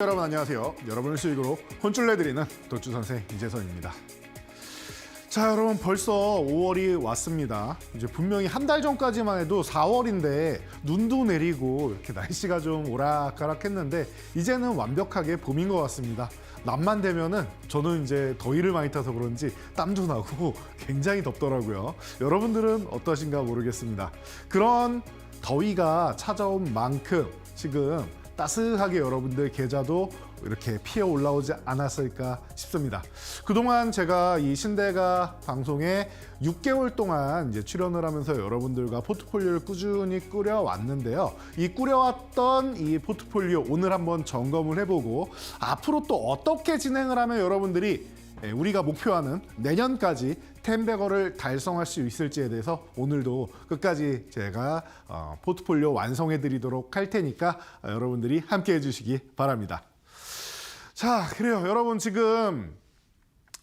여러분 안녕하세요. 여러분을 수익으로 혼쭐 내드리는 도추선생 이재선입니다. 자, 여러분 벌써 5월이 왔습니다. 이제 분명히 한 달 전까지만 해도 4월인데 눈도 내리고 이렇게 날씨가 좀 오락가락했는데 이제는 완벽하게 봄인 것 같습니다. 낮만 되면은 저는 이제 더위를 많이 타서 그런지 땀도 나고 굉장히 덥더라고요. 여러분들은 어떠신가 모르겠습니다. 그런 더위가 찾아온 만큼 지금 따스하게 여러분들 계좌도 이렇게 피어 올라오지 않았을까 싶습니다. 그동안 제가 이 신대가 방송에 6개월 동안 이제 출연을 하면서 여러분들과 포트폴리오를 꾸준히 꾸려왔는데요. 이 꾸려왔던 이 포트폴리오 오늘 한번 점검을 해보고 앞으로 또 어떻게 진행을 하면 여러분들이 우리가 목표하는 내년까지 10배거를 달성할 수 있을지에 대해서 오늘도 끝까지 제가 포트폴리오 완성해 드리도록 할 테니까 여러분들이 함께 해주시기 바랍니다. 자, 그래요. 여러분 지금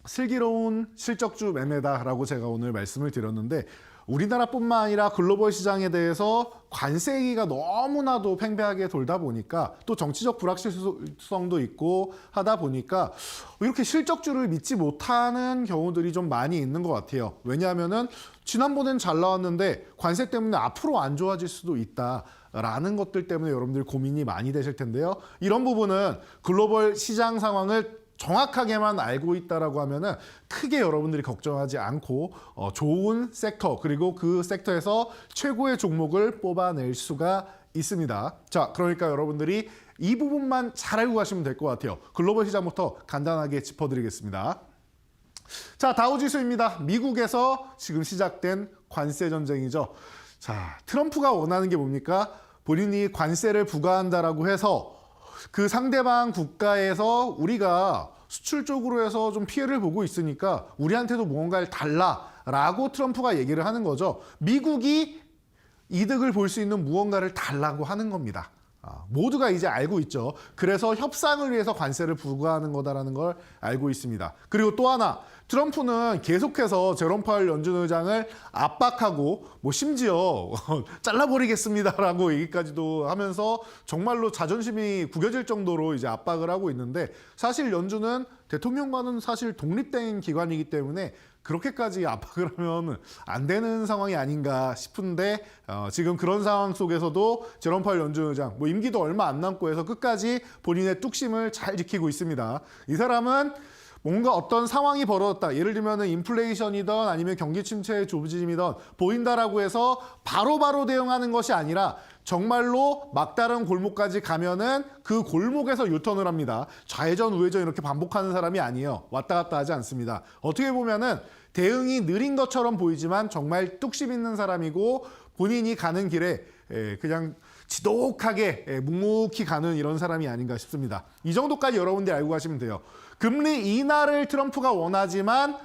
슬기로운 실적주 매매다라고 제가 오늘 말씀을 드렸는데 우리나라뿐만 아니라 글로벌 시장에 대해서 관세 얘기가 너무나도 팽배하게 돌다 보니까 또 정치적 불확실성도 있고 하다 보니까 이렇게 실적주를 믿지 못하는 경우들이 좀 많이 있는 것 같아요. 왜냐하면은 지난번엔 잘 나왔는데 관세 때문에 앞으로 안 좋아질 수도 있다라는 것들 때문에 여러분들 고민이 많이 되실 텐데요. 이런 부분은 글로벌 시장 상황을 정확하게만 알고 있다라고 하면은 크게 여러분들이 걱정하지 않고 좋은 섹터 그리고 그 섹터에서 최고의 종목을 뽑아낼 수가 있습니다. 자, 그러니까 여러분들이 이 부분만 잘 알고 가시면 될 것 같아요. 글로벌 시장부터 간단하게 짚어드리겠습니다. 자, 다우지수입니다. 미국에서 지금 시작된 관세 전쟁이죠. 자, 트럼프가 원하는 게 뭡니까? 본인이 관세를 부과한다라고 해서 그 상대방 국가에서 우리가 수출 쪽으로 해서 좀 피해를 보고 있으니까 우리한테도 무언가를 달라라고 트럼프가 얘기를 하는 거죠. 미국이 이득을 볼 수 있는 무언가를 달라고 하는 겁니다. 모두가 이제 알고 있죠. 그래서 협상을 위해서 관세를 부과하는 거다라는 걸 알고 있습니다. 그리고 또 하나, 트럼프는 계속해서 제롬 파월 연준 의장을 압박하고 뭐 심지어 잘라버리겠습니다라고 얘기까지도 하면서 정말로 자존심이 구겨질 정도로 이제 압박을 하고 있는데 사실 연준은 대통령과는 사실 독립된 기관이기 때문에 그렇게까지 압박을 하면 안 되는 상황이 아닌가 싶은데 지금 그런 상황 속에서도 제롬 파월 연준 의장 뭐 임기도 얼마 안 남고 해서 끝까지 본인의 뚝심을 잘 지키고 있습니다. 이 사람은 뭔가 어떤 상황이 벌어졌다. 예를 들면 인플레이션이든 아니면 경기 침체의 조짐이든 보인다라고 해서 바로바로 대응하는 것이 아니라 정말로 막다른 골목까지 가면은 그 골목에서 유턴을 합니다. 좌회전 우회전 이렇게 반복하는 사람이 아니에요. 왔다 갔다 하지 않습니다. 어떻게 보면은 대응이 느린 것처럼 보이지만 정말 뚝심 있는 사람이고 본인이 가는 길에 그냥 지독하게 묵묵히 가는 이런 사람이 아닌가 싶습니다. 이 정도까지 여러분들이 알고 가시면 돼요. 금리 인하를 트럼프가 원하지만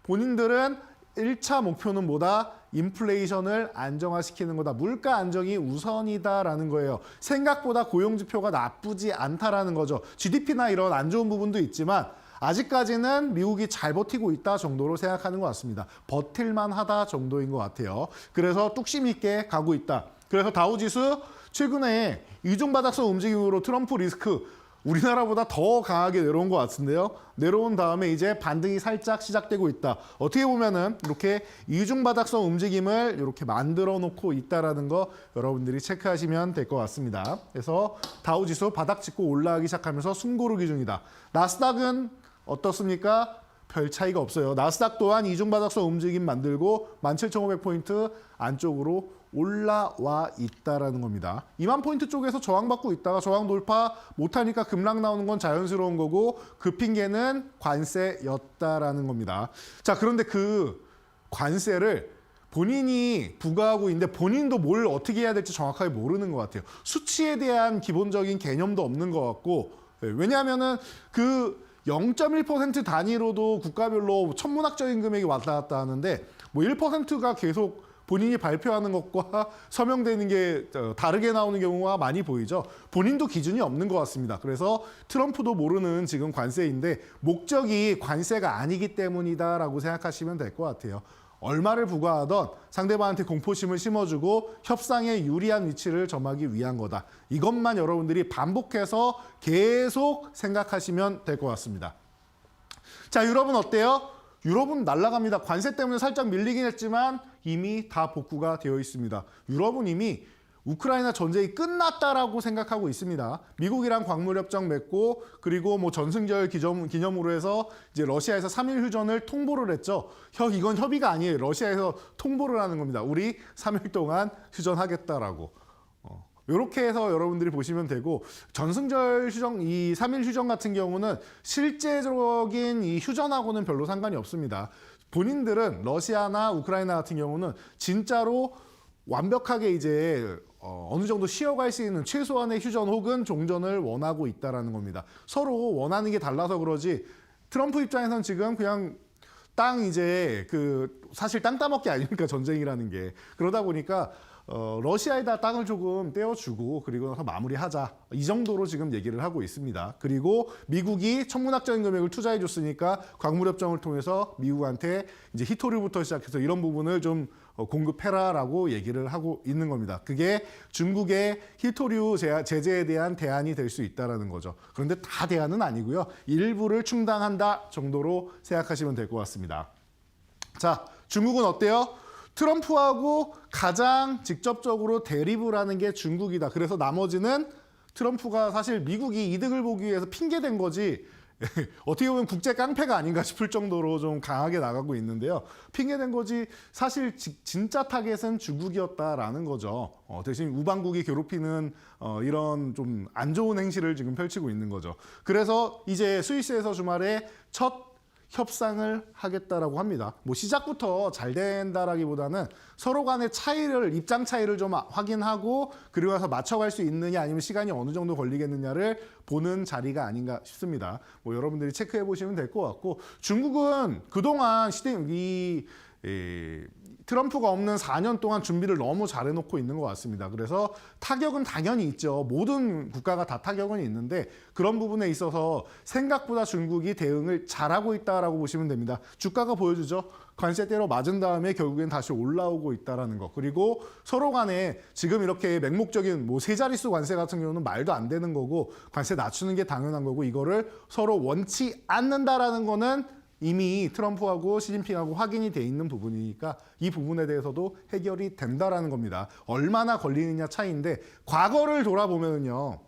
본인들은 1차 목표는 뭐다? 인플레이션을 안정화시키는 거다. 물가 안정이 우선이다라는 거예요. 생각보다 고용지표가 나쁘지 않다라는 거죠. GDP나 이런 안 좋은 부분도 있지만 아직까지는 미국이 잘 버티고 있다 정도로 생각하는 것 같습니다. 버틸만 하다 정도인 것 같아요. 그래서 뚝심 있게 가고 있다. 그래서 다우지수 최근에 이중바닥성 움직임으로 트럼프 리스크 우리나라보다 더 강하게 내려온 것 같은데요. 내려온 다음에 이제 반등이 살짝 시작되고 있다. 어떻게 보면은 이렇게 이중바닥성 움직임을 이렇게 만들어 놓고 있다라는 거 여러분들이 체크하시면 될 것 같습니다. 그래서 다우지수 바닥 찍고 올라가기 시작하면서 숨고르기 중이다. 나스닥은 어떻습니까? 별 차이가 없어요. 나스닥 또한 이중바닥성 움직임 만들고 17,500포인트 안쪽으로 올라와 있다라는 겁니다. 2만 포인트 쪽에서 저항받고 있다가 저항 돌파 못하니까 급락 나오는 건 자연스러운 거고 그 핑계는 관세였다라는 겁니다. 자, 그런데 그 관세를 본인이 부과하고 있는데 본인도 뭘 어떻게 해야 될지 정확하게 모르는 것 같아요. 수치에 대한 기본적인 개념도 없는 것 같고 왜냐하면은 그 0.1% 단위로도 국가별로 천문학적인 금액이 왔다 갔다 하는데 뭐 1%가 계속 본인이 발표하는 것과 서명되는 게 다르게 나오는 경우가 많이 보이죠. 본인도 기준이 없는 것 같습니다. 그래서 트럼프도 모르는 지금 관세인데 목적이 관세가 아니기 때문이다라고 생각하시면 될 것 같아요. 얼마를 부과하던 상대방한테 공포심을 심어주고 협상에 유리한 위치를 점하기 위한 거다. 이것만 여러분들이 반복해서 계속 생각하시면 될 것 같습니다. 자, 유럽은 어때요? 유럽은 날아갑니다. 관세 때문에 살짝 밀리긴 했지만 이미 다 복구가 되어 있습니다. 유럽은 이미 우크라이나 전쟁이 끝났다라고 생각하고 있습니다. 미국이랑 광물협정 맺고 그리고 뭐 전승절 기념으로 해서 이제 러시아에서 3일 휴전을 통보를 했죠. 이건 협의가 아니에요. 러시아에서 통보를 하는 겁니다. 우리 3일 동안 휴전하겠다라고. 이렇게 해서 여러분들이 보시면 되고 전승절 휴전, 이 3일 휴전 같은 경우는 실제적인 이 휴전하고는 별로 상관이 없습니다. 본인들은 러시아나 우크라이나 같은 경우는 진짜로 완벽하게 이제 어느 정도 쉬어갈 수 있는 최소한의 휴전 혹은 종전을 원하고 있다라는 겁니다. 서로 원하는 게 달라서 그러지 트럼프 입장에서는 지금 그냥 땅 이제 사실 땅 따먹기 아닙니까 전쟁이라는 게. 그러다 보니까 러시아에다 땅을 조금 떼어주고 그리고 나서 마무리하자 이 정도로 지금 얘기를 하고 있습니다. 그리고 미국이 천문학적인 금액을 투자해줬으니까 광물협정을 통해서 미국한테 이제 히토류부터 시작해서 이런 부분을 좀 공급해라라고 얘기를 하고 있는 겁니다. 그게 중국의 히토류 제재에 대한 대안이 될 수 있다는 거죠. 그런데 다 대안은 아니고요. 일부를 충당한다 정도로 생각하시면 될 것 같습니다. 자, 중국은 어때요? 트럼프하고 가장 직접적으로 대립을 하는 게 중국이다. 그래서 나머지는 트럼프가 사실 미국이 이득을 보기 위해서 핑계댄 거지 어떻게 보면 국제 깡패가 아닌가 싶을 정도로 좀 강하게 나가고 있는데요. 핑계댄 거지 사실 진짜 타겟은 중국이었다라는 거죠. 대신 우방국이 괴롭히는 이런 좀 안 좋은 행실을 지금 펼치고 있는 거죠. 그래서 이제 스위스에서 주말에 첫 협상을 하겠다라고 합니다. 뭐 시작부터 잘 된다라기보다는 서로 간의 차이를 입장 차이를 좀 확인하고 그리고 나서 맞춰갈 수 있느냐 아니면 시간이 어느 정도 걸리겠느냐를 보는 자리가 아닌가 싶습니다. 뭐 여러분들이 체크해 보시면 될 것 같고 중국은 그동안 트럼프가 없는 4년 동안 준비를 너무 잘해놓고 있는 것 같습니다. 그래서 타격은 당연히 있죠. 모든 국가가 다 타격은 있는데 그런 부분에 있어서 생각보다 중국이 대응을 잘하고 있다라고 보시면 됩니다. 주가가 보여주죠. 관세대로 맞은 다음에 결국엔 다시 올라오고 있다는 거. 그리고 서로 간에 지금 이렇게 맹목적인 뭐 세 자릿수 관세 같은 경우는 말도 안 되는 거고 관세 낮추는 게 당연한 거고 이거를 서로 원치 않는다라는 거는 이미 트럼프하고 시진핑하고 확인이 돼 있는 부분이니까 이 부분에 대해서도 해결이 된다라는 겁니다. 얼마나 걸리느냐 차이인데 과거를 돌아보면요.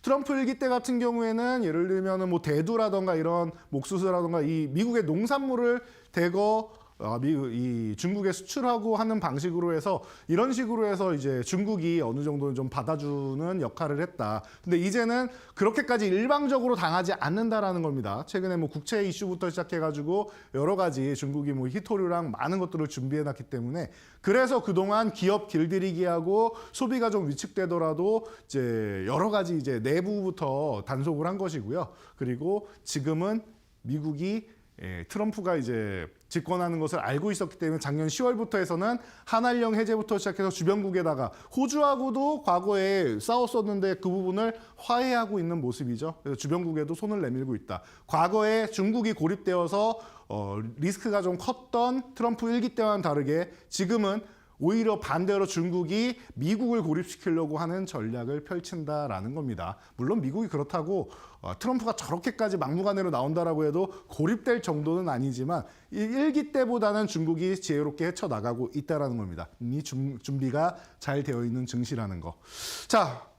트럼프 일기 때 같은 경우에는 예를 들면 뭐 대두라던가 이런 옥수수라던가 이 미국의 농산물을 대거 이 중국에 수출하고 하는 방식으로 해서 이런 식으로 해서 이제 중국이 어느 정도는 좀 받아주는 역할을 했다. 근데 이제는 그렇게까지 일방적으로 당하지 않는다라는 겁니다. 최근에 뭐 국채 이슈부터 시작해가지고 여러 가지 중국이 뭐 히토류랑 많은 것들을 준비해놨기 때문에 그래서 그동안 기업 길들이기하고 소비가 좀 위축되더라도 이제 여러 가지 이제 내부부터 단속을 한 것이고요. 그리고 지금은 미국이 트럼프가 이제 집권하는 것을 알고 있었기 때문에 작년 10월부터 해서는 한알령 해제부터 시작해서 주변국에다가 호주하고도 과거에 싸웠었는데 그 부분을 화해하고 있는 모습이죠. 그래서 주변국에도 손을 내밀고 있다. 과거에 중국이 고립되어서 리스크가 좀 컸던 트럼프 1기 때와는 다르게 지금은 오히려 반대로 중국이 미국을 고립시키려고 하는 전략을 펼친다라는 겁니다. 물론 미국이 그렇다고 트럼프가 저렇게까지 막무가내로 나온다라고 해도 고립될 정도는 아니지만 1기 때보다는 중국이 지혜롭게 헤쳐나가고 있다는 겁니다. 이미 준비가 잘 되어 있는 증시라는 거. 자,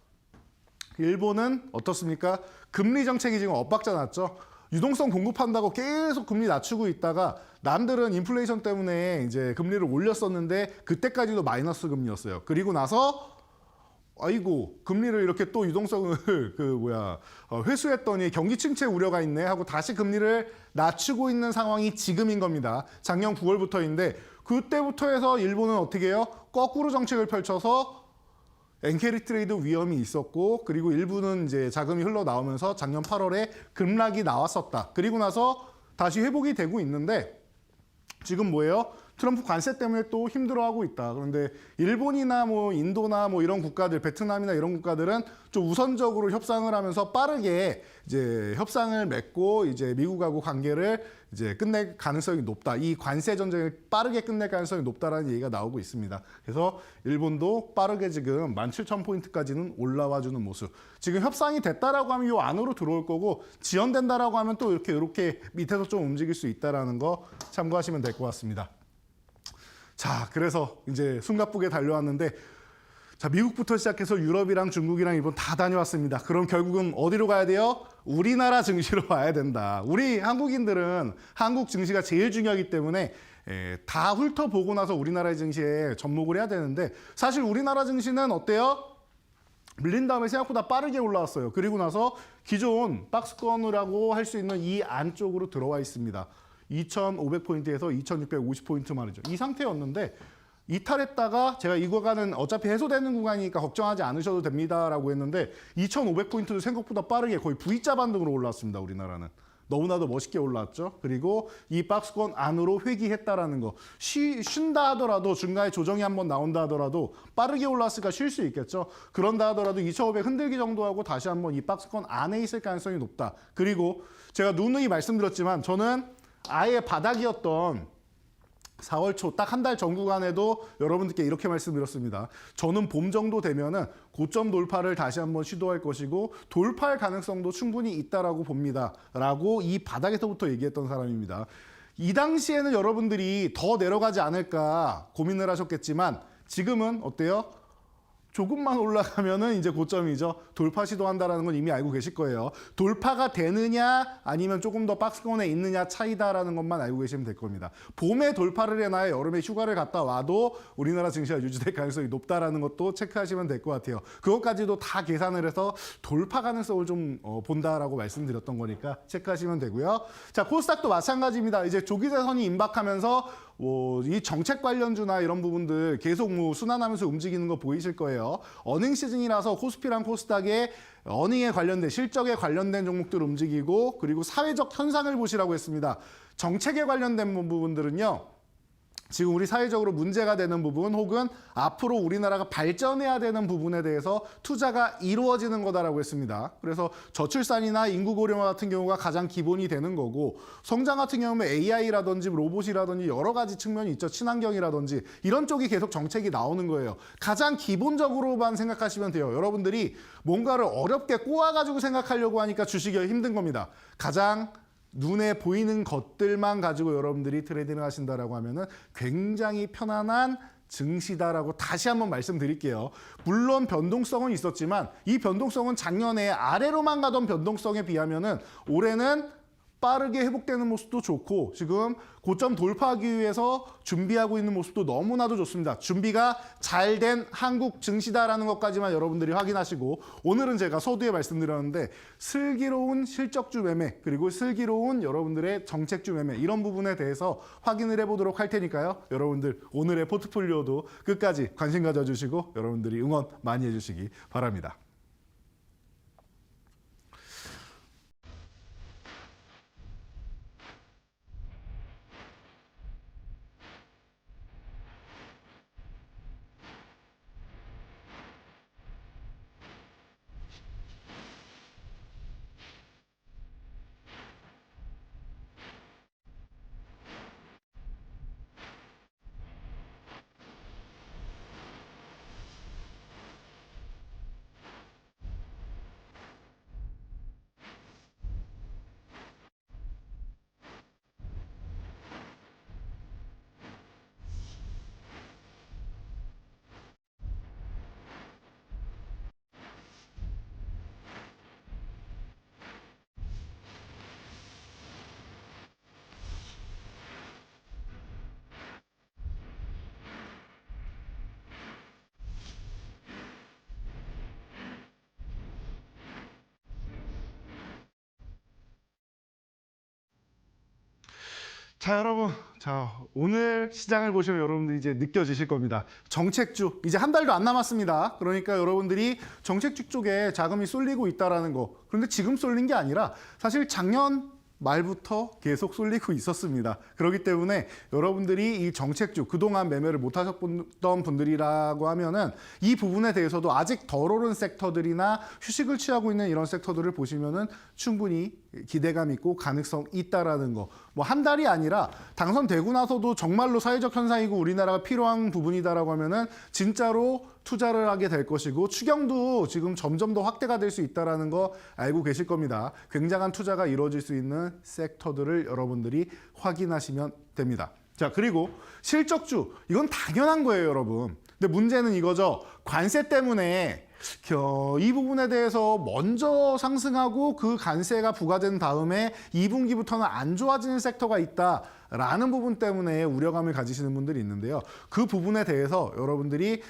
일본은 어떻습니까? 금리 정책이 지금 엇박자 났죠. 유동성 공급한다고 계속 금리 낮추고 있다가 남들은 인플레이션 때문에 이제 금리를 올렸었는데 그때까지도 마이너스 금리였어요. 그리고 나서 아이고 금리를 이렇게 또 유동성을 회수했더니 경기 침체 우려가 있네 하고 다시 금리를 낮추고 있는 상황이 지금인 겁니다. 작년 9월부터인데 그때부터 해서 일본은 어떻게 해요? 거꾸로 정책을 펼쳐서 엔캐리 트레이드 위험이 있었고 그리고 일부는 이제 자금이 흘러나오면서 작년 8월에 급락이 나왔었다. 그리고 나서 다시 회복이 되고 있는데 지금 뭐예요? 트럼프 관세 때문에 또 힘들어하고 있다. 그런데 일본이나 뭐 인도나 뭐 이런 국가들, 베트남이나 이런 국가들은 좀 우선적으로 협상을 하면서 빠르게 이제 협상을 맺고 이제 미국하고 관계를 이제 끝낼 가능성이 높다. 이 관세 전쟁을 빠르게 끝낼 가능성이 높다라는 얘기가 나오고 있습니다. 그래서 일본도 빠르게 지금 17,000포인트까지는 올라와 주는 모습. 지금 협상이 됐다라고 하면 이 안으로 들어올 거고 지연된다라고 하면 또 이렇게 밑에서 좀 움직일 수 있다라는 거 참고하시면 될 것 같습니다. 자, 그래서 이제 숨가쁘게 달려왔는데 자, 미국부터 시작해서 유럽이랑 중국이랑 일본 다 다녀왔습니다. 그럼 결국은 어디로 가야 돼요? 우리나라 증시로 와야 된다. 우리 한국인들은 한국 증시가 제일 중요하기 때문에 다 훑어보고 나서 우리나라 증시에 접목을 해야 되는데 사실 우리나라 증시는 어때요? 밀린 다음에 생각보다 빠르게 올라왔어요. 그리고 나서 기존 박스권이라고 할 수 있는 이 안쪽으로 들어와 있습니다. 2,500포인트에서 2,650포인트 말이죠. 이 상태였는데 이탈했다가 제가 이 구간은 어차피 해소되는 구간이니까 걱정하지 않으셔도 됩니다라고 했는데 2,500포인트도 생각보다 빠르게 거의 V자 반등으로 올라왔습니다. 우리나라는. 너무나도 멋있게 올라왔죠. 그리고 이 박스권 안으로 회귀했다라는 거. 쉰다 하더라도 중간에 조정이 한번 나온다 하더라도 빠르게 올라왔으니까 쉴 수 있겠죠. 그런다 하더라도 2,500 흔들기 정도 하고 다시 한번 이 박스권 안에 있을 가능성이 높다. 그리고 제가 누누이 말씀드렸지만 저는 아예 바닥이었던 4월 초 딱 한 달 전 구간에도 여러분들께 이렇게 말씀드렸습니다. 저는 봄 정도 되면은 고점 돌파를 다시 한번 시도할 것이고 돌파할 가능성도 충분히 있다라고 봅니다. 라고 이 바닥에서부터 얘기했던 사람입니다. 이 당시에는 여러분들이 더 내려가지 않을까 고민을 하셨겠지만 지금은 어때요? 조금만 올라가면은 이제 고점이죠. 돌파 시도한다라는 건 이미 알고 계실 거예요. 돌파가 되느냐 아니면 조금 더 박스권에 있느냐 차이다라는 것만 알고 계시면 될 겁니다. 봄에 돌파를 해놔야 여름에 휴가를 갔다 와도 우리나라 증시가 유지될 가능성이 높다라는 것도 체크하시면 될 것 같아요. 그것까지도 다 계산을 해서 돌파 가능성을 좀 본다라고 말씀드렸던 거니까 체크하시면 되고요. 자, 코스닥도 마찬가지입니다. 이제 조기대선이 임박하면서 이 정책 관련주나 이런 부분들 계속 순환하면서 움직이는 거 보이실 거예요. 어닝 시즌이라서 코스피랑 코스닥에 어닝에 관련된 실적에 관련된 종목들 움직이고 그리고 사회적 현상을 보시라고 했습니다. 정책에 관련된 부분들은요. 지금 우리 사회적으로 문제가 되는 부분 혹은 앞으로 우리나라가 발전해야 되는 부분에 대해서 투자가 이루어지는 거다라고 했습니다. 그래서 저출산이나 인구 고령화 같은 경우가 가장 기본이 되는 거고 성장 같은 경우는 AI라든지 로봇이라든지 여러 가지 측면이 있죠. 친환경이라든지 이런 쪽이 계속 정책이 나오는 거예요. 가장 기본적으로만 생각하시면 돼요. 여러분들이 뭔가를 어렵게 꼬아가지고 생각하려고 하니까 주식이 힘든 겁니다. 가장 눈에 보이는 것들만 가지고 여러분들이 트레이딩을 하신다라고 하면은 굉장히 편안한 증시다라고 다시 한번 말씀드릴게요. 물론 변동성은 있었지만 이 변동성은 작년에 아래로만 가던 변동성에 비하면은 올해는 빠르게 회복되는 모습도 좋고 지금 고점 돌파하기 위해서 준비하고 있는 모습도 너무나도 좋습니다. 준비가 잘 된 한국 증시다라는 것까지만 여러분들이 확인하시고 오늘은 제가 서두에 말씀드렸는데 슬기로운 실적주 매매 그리고 슬기로운 여러분들의 정책주 매매 이런 부분에 대해서 확인을 해보도록 할 테니까요. 여러분들 오늘의 포트폴리오도 끝까지 관심 가져주시고 여러분들이 응원 많이 해주시기 바랍니다. 자, 여러분. 자, 오늘 시장을 보시면 여러분들이 이제 느껴지실 겁니다. 정책주, 이제 한 달도 안 남았습니다. 그러니까 여러분들이 정책주 쪽에 자금이 쏠리고 있다라는 거. 그런데 지금 쏠린 게 아니라 사실 작년 말부터 계속 쏠리고 있었습니다. 그렇기 때문에 여러분들이 이 정책주, 그동안 매매를 못 하셨던 분들이라고 하면은 이 부분에 대해서도 아직 덜 오른 섹터들이나 휴식을 취하고 있는 이런 섹터들을 보시면은 충분히 기대감 있고 가능성 있다라는 거. 뭐 한 달이 아니라 당선되고 나서도 정말로 사회적 현상이고 우리나라가 필요한 부분이다라고 하면은 진짜로 투자를 하게 될 것이고 추경도 지금 점점 더 확대가 될 수 있다라는 거 알고 계실 겁니다. 굉장한 투자가 이루어질 수 있는 섹터들을 여러분들이 확인하시면 됩니다. 자, 그리고 실적주, 이건 당연한 거예요, 여러분. 근데 문제는 이거죠. 관세 때문에 이 부분에 대해서 먼저 상승하고 그 관세가 부과된 다음에 2분기부터는 안 좋아지는 섹터가 있다라는 부분 때문에 우려감을 가지시는 분들이 있는데요. 그 부분에 대해서 여러분들이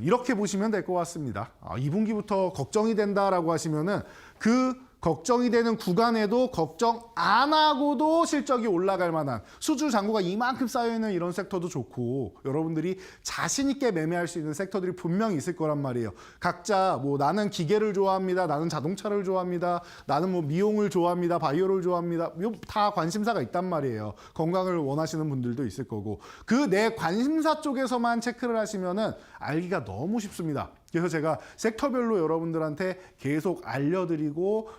이렇게 보시면 될 것 같습니다. 2분기부터 걱정이 된다라고 하시면은 그 걱정이 되는 구간에도 걱정 안 하고도 실적이 올라갈 만한 수주 잔고가 이만큼 쌓여있는 이런 섹터도 좋고 여러분들이 자신 있게 매매할 수 있는 섹터들이 분명히 있을 거란 말이에요. 각자 뭐 나는 기계를 좋아합니다. 나는 자동차를 좋아합니다. 나는 뭐 미용을 좋아합니다. 바이오를 좋아합니다. 다 관심사가 있단 말이에요. 건강을 원하시는 분들도 있을 거고 그 내 관심사 쪽에서만 체크를 하시면은 알기가 너무 쉽습니다. 그래서 제가 섹터별로 여러분들한테 계속 알려드리고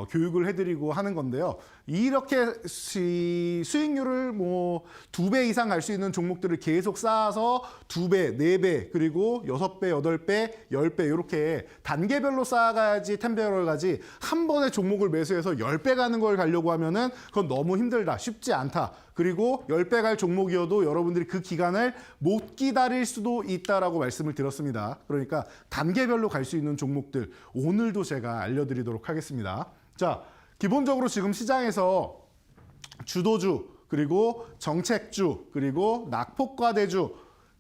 교육을 해드리고 하는 건데요. 이렇게 수익률을 뭐 2배 이상 갈 수 있는 종목들을 계속 쌓아서 2배, 4배, 그리고 6배, 8배, 10배 이렇게 단계별로 쌓아가야지 10배를 가지 한 번에 종목을 매수해서 10배 가는 걸 가려고 하면은 그건 너무 힘들다, 쉽지 않다. 그리고 10배 갈 종목이어도 여러분들이 그 기간을 못 기다릴 수도 있다라고 말씀을 드렸습니다. 그러니까 단계별로 갈 수 있는 종목들 오늘도 제가 알려드리도록 하겠습니다. 자, 기본적으로 지금 시장에서 주도주, 그리고 정책주, 그리고 낙폭과대주,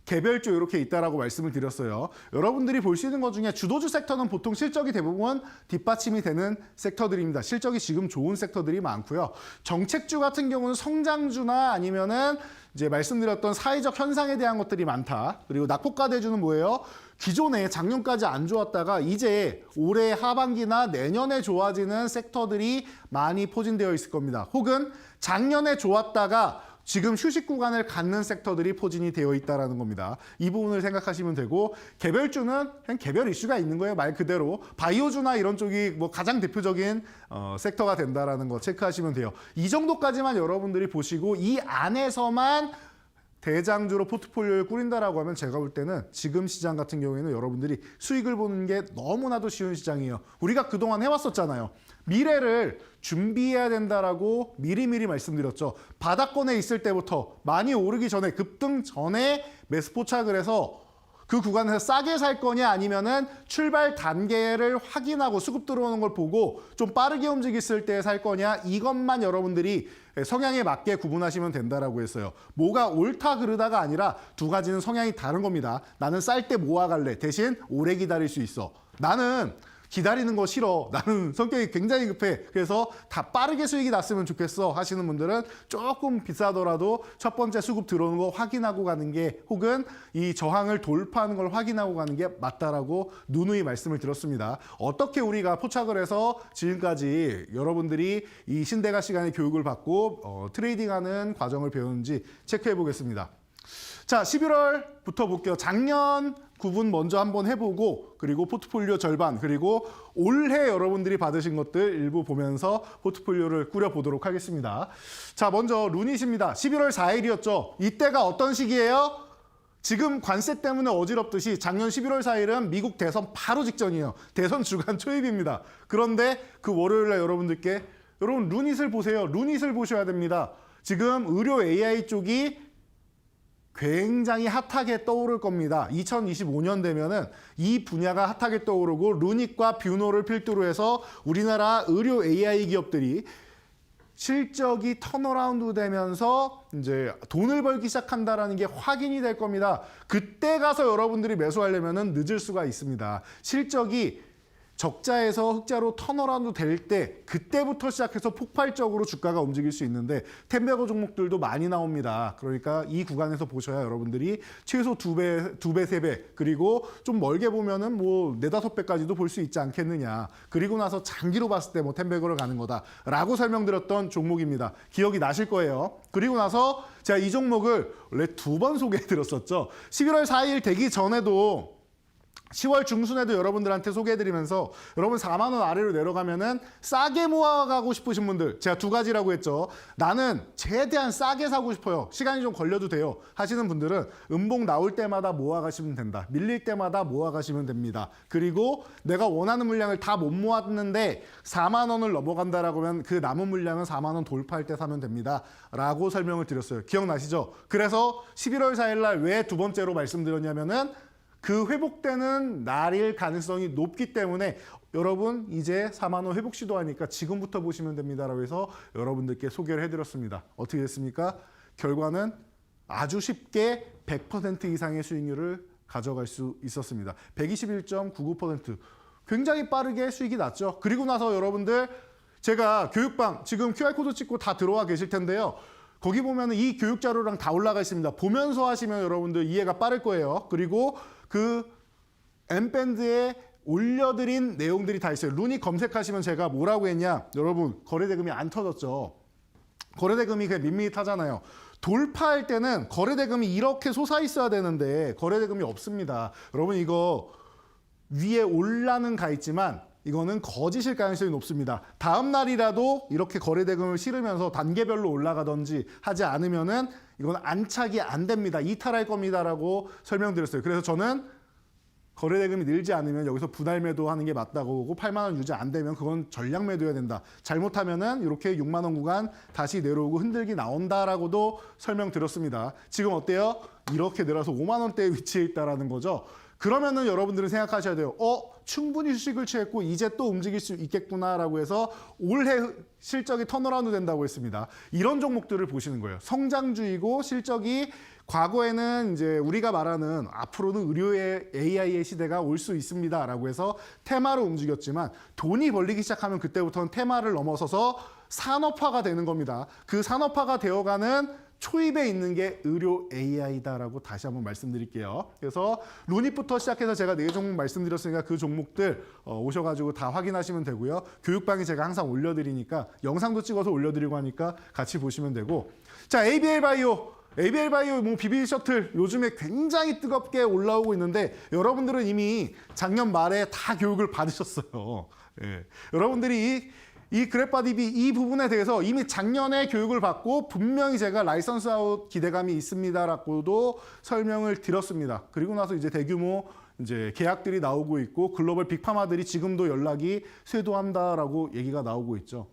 개별주 이렇게 있다라고 말씀을 드렸어요. 여러분들이 볼 수 있는 것 중에 주도주 섹터는 보통 실적이 대부분 뒷받침이 되는 섹터들입니다. 실적이 지금 좋은 섹터들이 많고요. 정책주 같은 경우는 성장주나 아니면은 이제 말씀드렸던 사회적 현상에 대한 것들이 많다. 그리고 낙폭과대주는 뭐예요? 기존에 작년까지 안 좋았다가 이제 올해 하반기나 내년에 좋아지는 섹터들이 많이 포진되어 있을 겁니다. 혹은 작년에 좋았다가 지금 휴식 구간을 갖는 섹터들이 포진이 되어 있다는 겁니다. 이 부분을 생각하시면 되고 개별주는 그냥 개별 이슈가 있는 거예요. 말 그대로. 바이오주나 이런 쪽이 뭐 가장 대표적인 섹터가 된다는 거 체크하시면 돼요. 이 정도까지만 여러분들이 보시고 이 안에서만 대장주로 포트폴리오를 꾸린다라고 하면 제가 볼 때는 지금 시장 같은 경우에는 여러분들이 수익을 보는 게 너무나도 쉬운 시장이에요. 우리가 그동안 해왔었잖아요. 미래를 준비해야 된다라고 미리미리 말씀드렸죠. 바닥권에 있을 때부터 많이 오르기 전에 급등 전에 매수 포착을 해서 그 구간에서 싸게 살 거냐 아니면은 출발 단계를 확인하고 수급 들어오는 걸 보고 좀 빠르게 움직였을 때 살 거냐 이것만 여러분들이 성향에 맞게 구분하시면 된다라고 했어요. 뭐가 옳다 그르다가 아니라 두 가지는 성향이 다른 겁니다. 나는 쌀 때 모아갈래. 대신 오래 기다릴 수 있어. 나는 기다리는 거 싫어. 나는 성격이 굉장히 급해. 그래서 다 빠르게 수익이 났으면 좋겠어 하시는 분들은 조금 비싸더라도 첫 번째 수급 들어오는 거 확인하고 가는 게 혹은 이 저항을 돌파하는 걸 확인하고 가는 게 맞다라고 누누이 말씀을 드렸습니다. 어떻게 우리가 포착을 해서 지금까지 여러분들이 이 신대가 시간에 교육을 받고 트레이딩하는 과정을 배우는지 체크해 보겠습니다. 자, 11월부터 볼게요. 작년 구분 먼저 한번 해보고 그리고 포트폴리오 절반 그리고 올해 여러분들이 받으신 것들 일부 보면서 포트폴리오를 꾸려보도록 하겠습니다. 자, 먼저 루닛입니다. 11월 4일이었죠. 이때가 어떤 시기예요? 지금 관세 때문에 어지럽듯이 작년 11월 4일은 미국 대선 바로 직전이에요. 대선 주간 초입입니다. 그런데 그 월요일날 여러분들께 여러분 루닛을 보세요. 루닛을 보셔야 됩니다. 지금 의료 AI 쪽이 굉장히 핫하게 떠오를 겁니다. 2025년 되면은 이 분야가 핫하게 떠오르고 루닛과 뷰노를 필두로 해서 우리나라 의료 AI 기업들이 실적이 턴어라운드 되면서 이제 돈을 벌기 시작한다라는 게 확인이 될 겁니다. 그때 가서 여러분들이 매수하려면은 늦을 수가 있습니다. 실적이 적자에서 흑자로 턴어라운드 될 때 그때부터 시작해서 폭발적으로 주가가 움직일 수 있는데 템베거 종목들도 많이 나옵니다. 그러니까 이 구간에서 보셔야 여러분들이 최소 2배, 3배 그리고 좀 멀게 보면은 뭐 4, 5배까지도 볼 수 있지 않겠느냐. 그리고 나서 장기로 봤을 때 뭐 템베거를 가는 거다라고 설명드렸던 종목입니다. 기억이 나실 거예요. 그리고 나서 제가 이 종목을 원래 2번 소개해드렸었죠. 11월 4일 되기 전에도 10월 중순에도 여러분들한테 소개해드리면서 여러분 4만 원 아래로 내려가면은 싸게 모아가고 싶으신 분들 제가 2가지라고 했죠. 나는 최대한 싸게 사고 싶어요. 시간이 좀 걸려도 돼요. 하시는 분들은 음봉 나올 때마다 모아가시면 된다. 밀릴 때마다 모아가시면 됩니다. 그리고 내가 원하는 물량을 다 못 모았는데 4만 원을 넘어간다라고 하면 그 남은 물량은 4만 원 돌파할 때 사면 됩니다. 라고 설명을 드렸어요. 기억나시죠? 그래서 11월 4일 날 왜 2번째로 말씀드렸냐면은 그 회복되는 날일 가능성이 높기 때문에 여러분 이제 4만 원 회복 시도하니까 지금부터 보시면 됩니다라고 해서 여러분들께 소개를 해드렸습니다. 어떻게 됐습니까? 결과는 아주 쉽게 100% 이상의 수익률을 가져갈 수 있었습니다. 121.99%. 굉장히 빠르게 수익이 났죠. 그리고 나서 여러분들 제가 교육방 지금 QR코드 찍고 다 들어와 계실 텐데요. 거기 보면 이 교육 자료랑 다 올라가 있습니다. 보면서 하시면 여러분들 이해가 빠를 거예요. 그리고 그 M밴드에 올려드린 내용들이 다 있어요. 루닉 검색하시면 제가 뭐라고 했냐. 여러분 거래대금이 안 터졌죠. 거래대금이 그냥 밋밋하잖아요. 돌파할 때는 거래대금이 이렇게 솟아 있어야 되는데 거래대금이 없습니다. 여러분 이거 위에 올라는 가 있지만 이거는 거짓일 가능성이 높습니다. 다음 날이라도 이렇게 거래대금을 실으면서 단계별로 올라가든지 하지 않으면은 이건 안착이 안 됩니다. 이탈할 겁니다라고 설명드렸어요. 그래서 저는 거래대금이 늘지 않으면 여기서 분할 매도하는 게 맞다고 보고 8만 원 유지 안 되면 그건 전량 매도해야 된다. 잘못하면은 이렇게 6만 원 구간 다시 내려오고 흔들기 나온다라고도 설명드렸습니다. 지금 어때요? 이렇게 내려서 5만 원대에 위치해 있다라는 거죠. 그러면은 여러분들은 생각하셔야 돼요. 충분히 휴식을 취했고 이제 또 움직일 수 있겠구나라고 해서 올해 실적이 턴어라운드 된다고 했습니다. 이런 종목들을 보시는 거예요. 성장주이고 실적이 과거에는 이제 우리가 말하는 앞으로는 의료의 AI의 시대가 올 수 있습니다라고 해서 테마로 움직였지만 돈이 벌리기 시작하면 그때부터는 테마를 넘어서서 산업화가 되는 겁니다. 그 산업화가 되어가는 초입에 있는 게 의료 AI다라고 다시 한번 말씀드릴게요. 그래서 루닛부터 시작해서 제가 4종목 말씀드렸으니까 그 종목들 오셔가지고 다 확인하시면 되고요. 교육방에 제가 항상 올려드리니까 영상도 찍어서 올려드리고 하니까 같이 보시면 되고. 자, ABL바이오 뭐 비비 셔틀 요즘에 굉장히 뜨겁게 올라오고 있는데 여러분들은 이미 작년 말에 다 교육을 받으셨어요. 예. 여러분들이 이 그래파디비 이 부분에 대해서 이미 작년에 교육을 받고 분명히 제가 라이선스 아웃 기대감이 있습니다라고도 설명을 드렸습니다. 그리고 나서 이제 대규모 이제 계약들이 나오고 있고 글로벌 빅파마들이 지금도 연락이 쇄도한다라고 얘기가 나오고 있죠.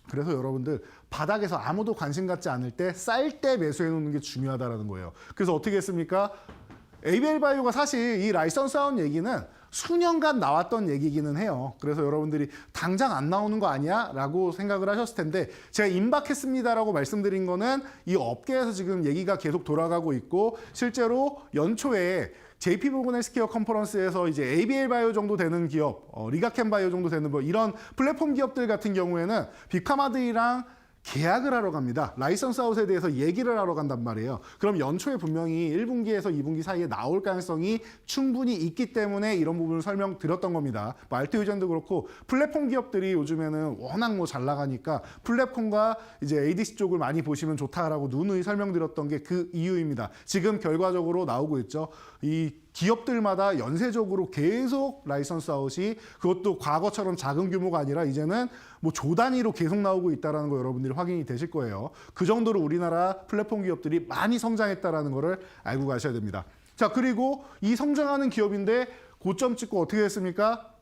그래서 여러분들 바닥에서 아무도 관심 갖지 않을 때 쌀 때 매수해 놓는 게 중요하다라는 거예요. 그래서 어떻게 했습니까? ABL바이오가 사실 이 라이선스 아웃 얘기는 수년간 나왔던 얘기기는 해요. 그래서 여러분들이 당장 안 나오는 거 아니야? 라고 생각을 하셨을 텐데 제가 임박했습니다라고 말씀드린 거는 이 업계에서 지금 얘기가 계속 돌아가고 있고 실제로 연초에 JP모건 헬스케어 컨퍼런스에서 이제 ABL바이오 정도 되는 기업, 리가켄바이오 정도 되는 뭐 이런 플랫폼 기업들 같은 경우에는 빅파마들이랑 계약을 하러 갑니다. 라이선스 아웃에 대해서 얘기를 하러 간단 말이에요. 그럼 연초에 분명히 1분기에서 2분기 사이에 나올 가능성이 충분히 있기 때문에 이런 부분을 설명드렸던 겁니다. 뭐 알트유전도 그렇고 플랫폼 기업들이 요즘에는 워낙 뭐 잘 나가니까 플랫폼과 이제 ADC 쪽을 많이 보시면 좋다라고 누누이 설명드렸던 게 그 이유입니다. 지금 결과적으로 나오고 있죠. 이 기업들마다 연쇄적으로 계속 라이선스 아웃이 그것도 과거처럼 작은 규모가 아니라 이제는 뭐 조 단위로 계속 나오고 있다는 거 여러분들이 확인이 되실 거예요. 그 정도로 우리나라 플랫폼 기업들이 많이 성장했다는 거를 알고 가셔야 됩니다. 자, 그리고 이 성장하는 기업인데 고점 찍고 어떻게 됐습니까?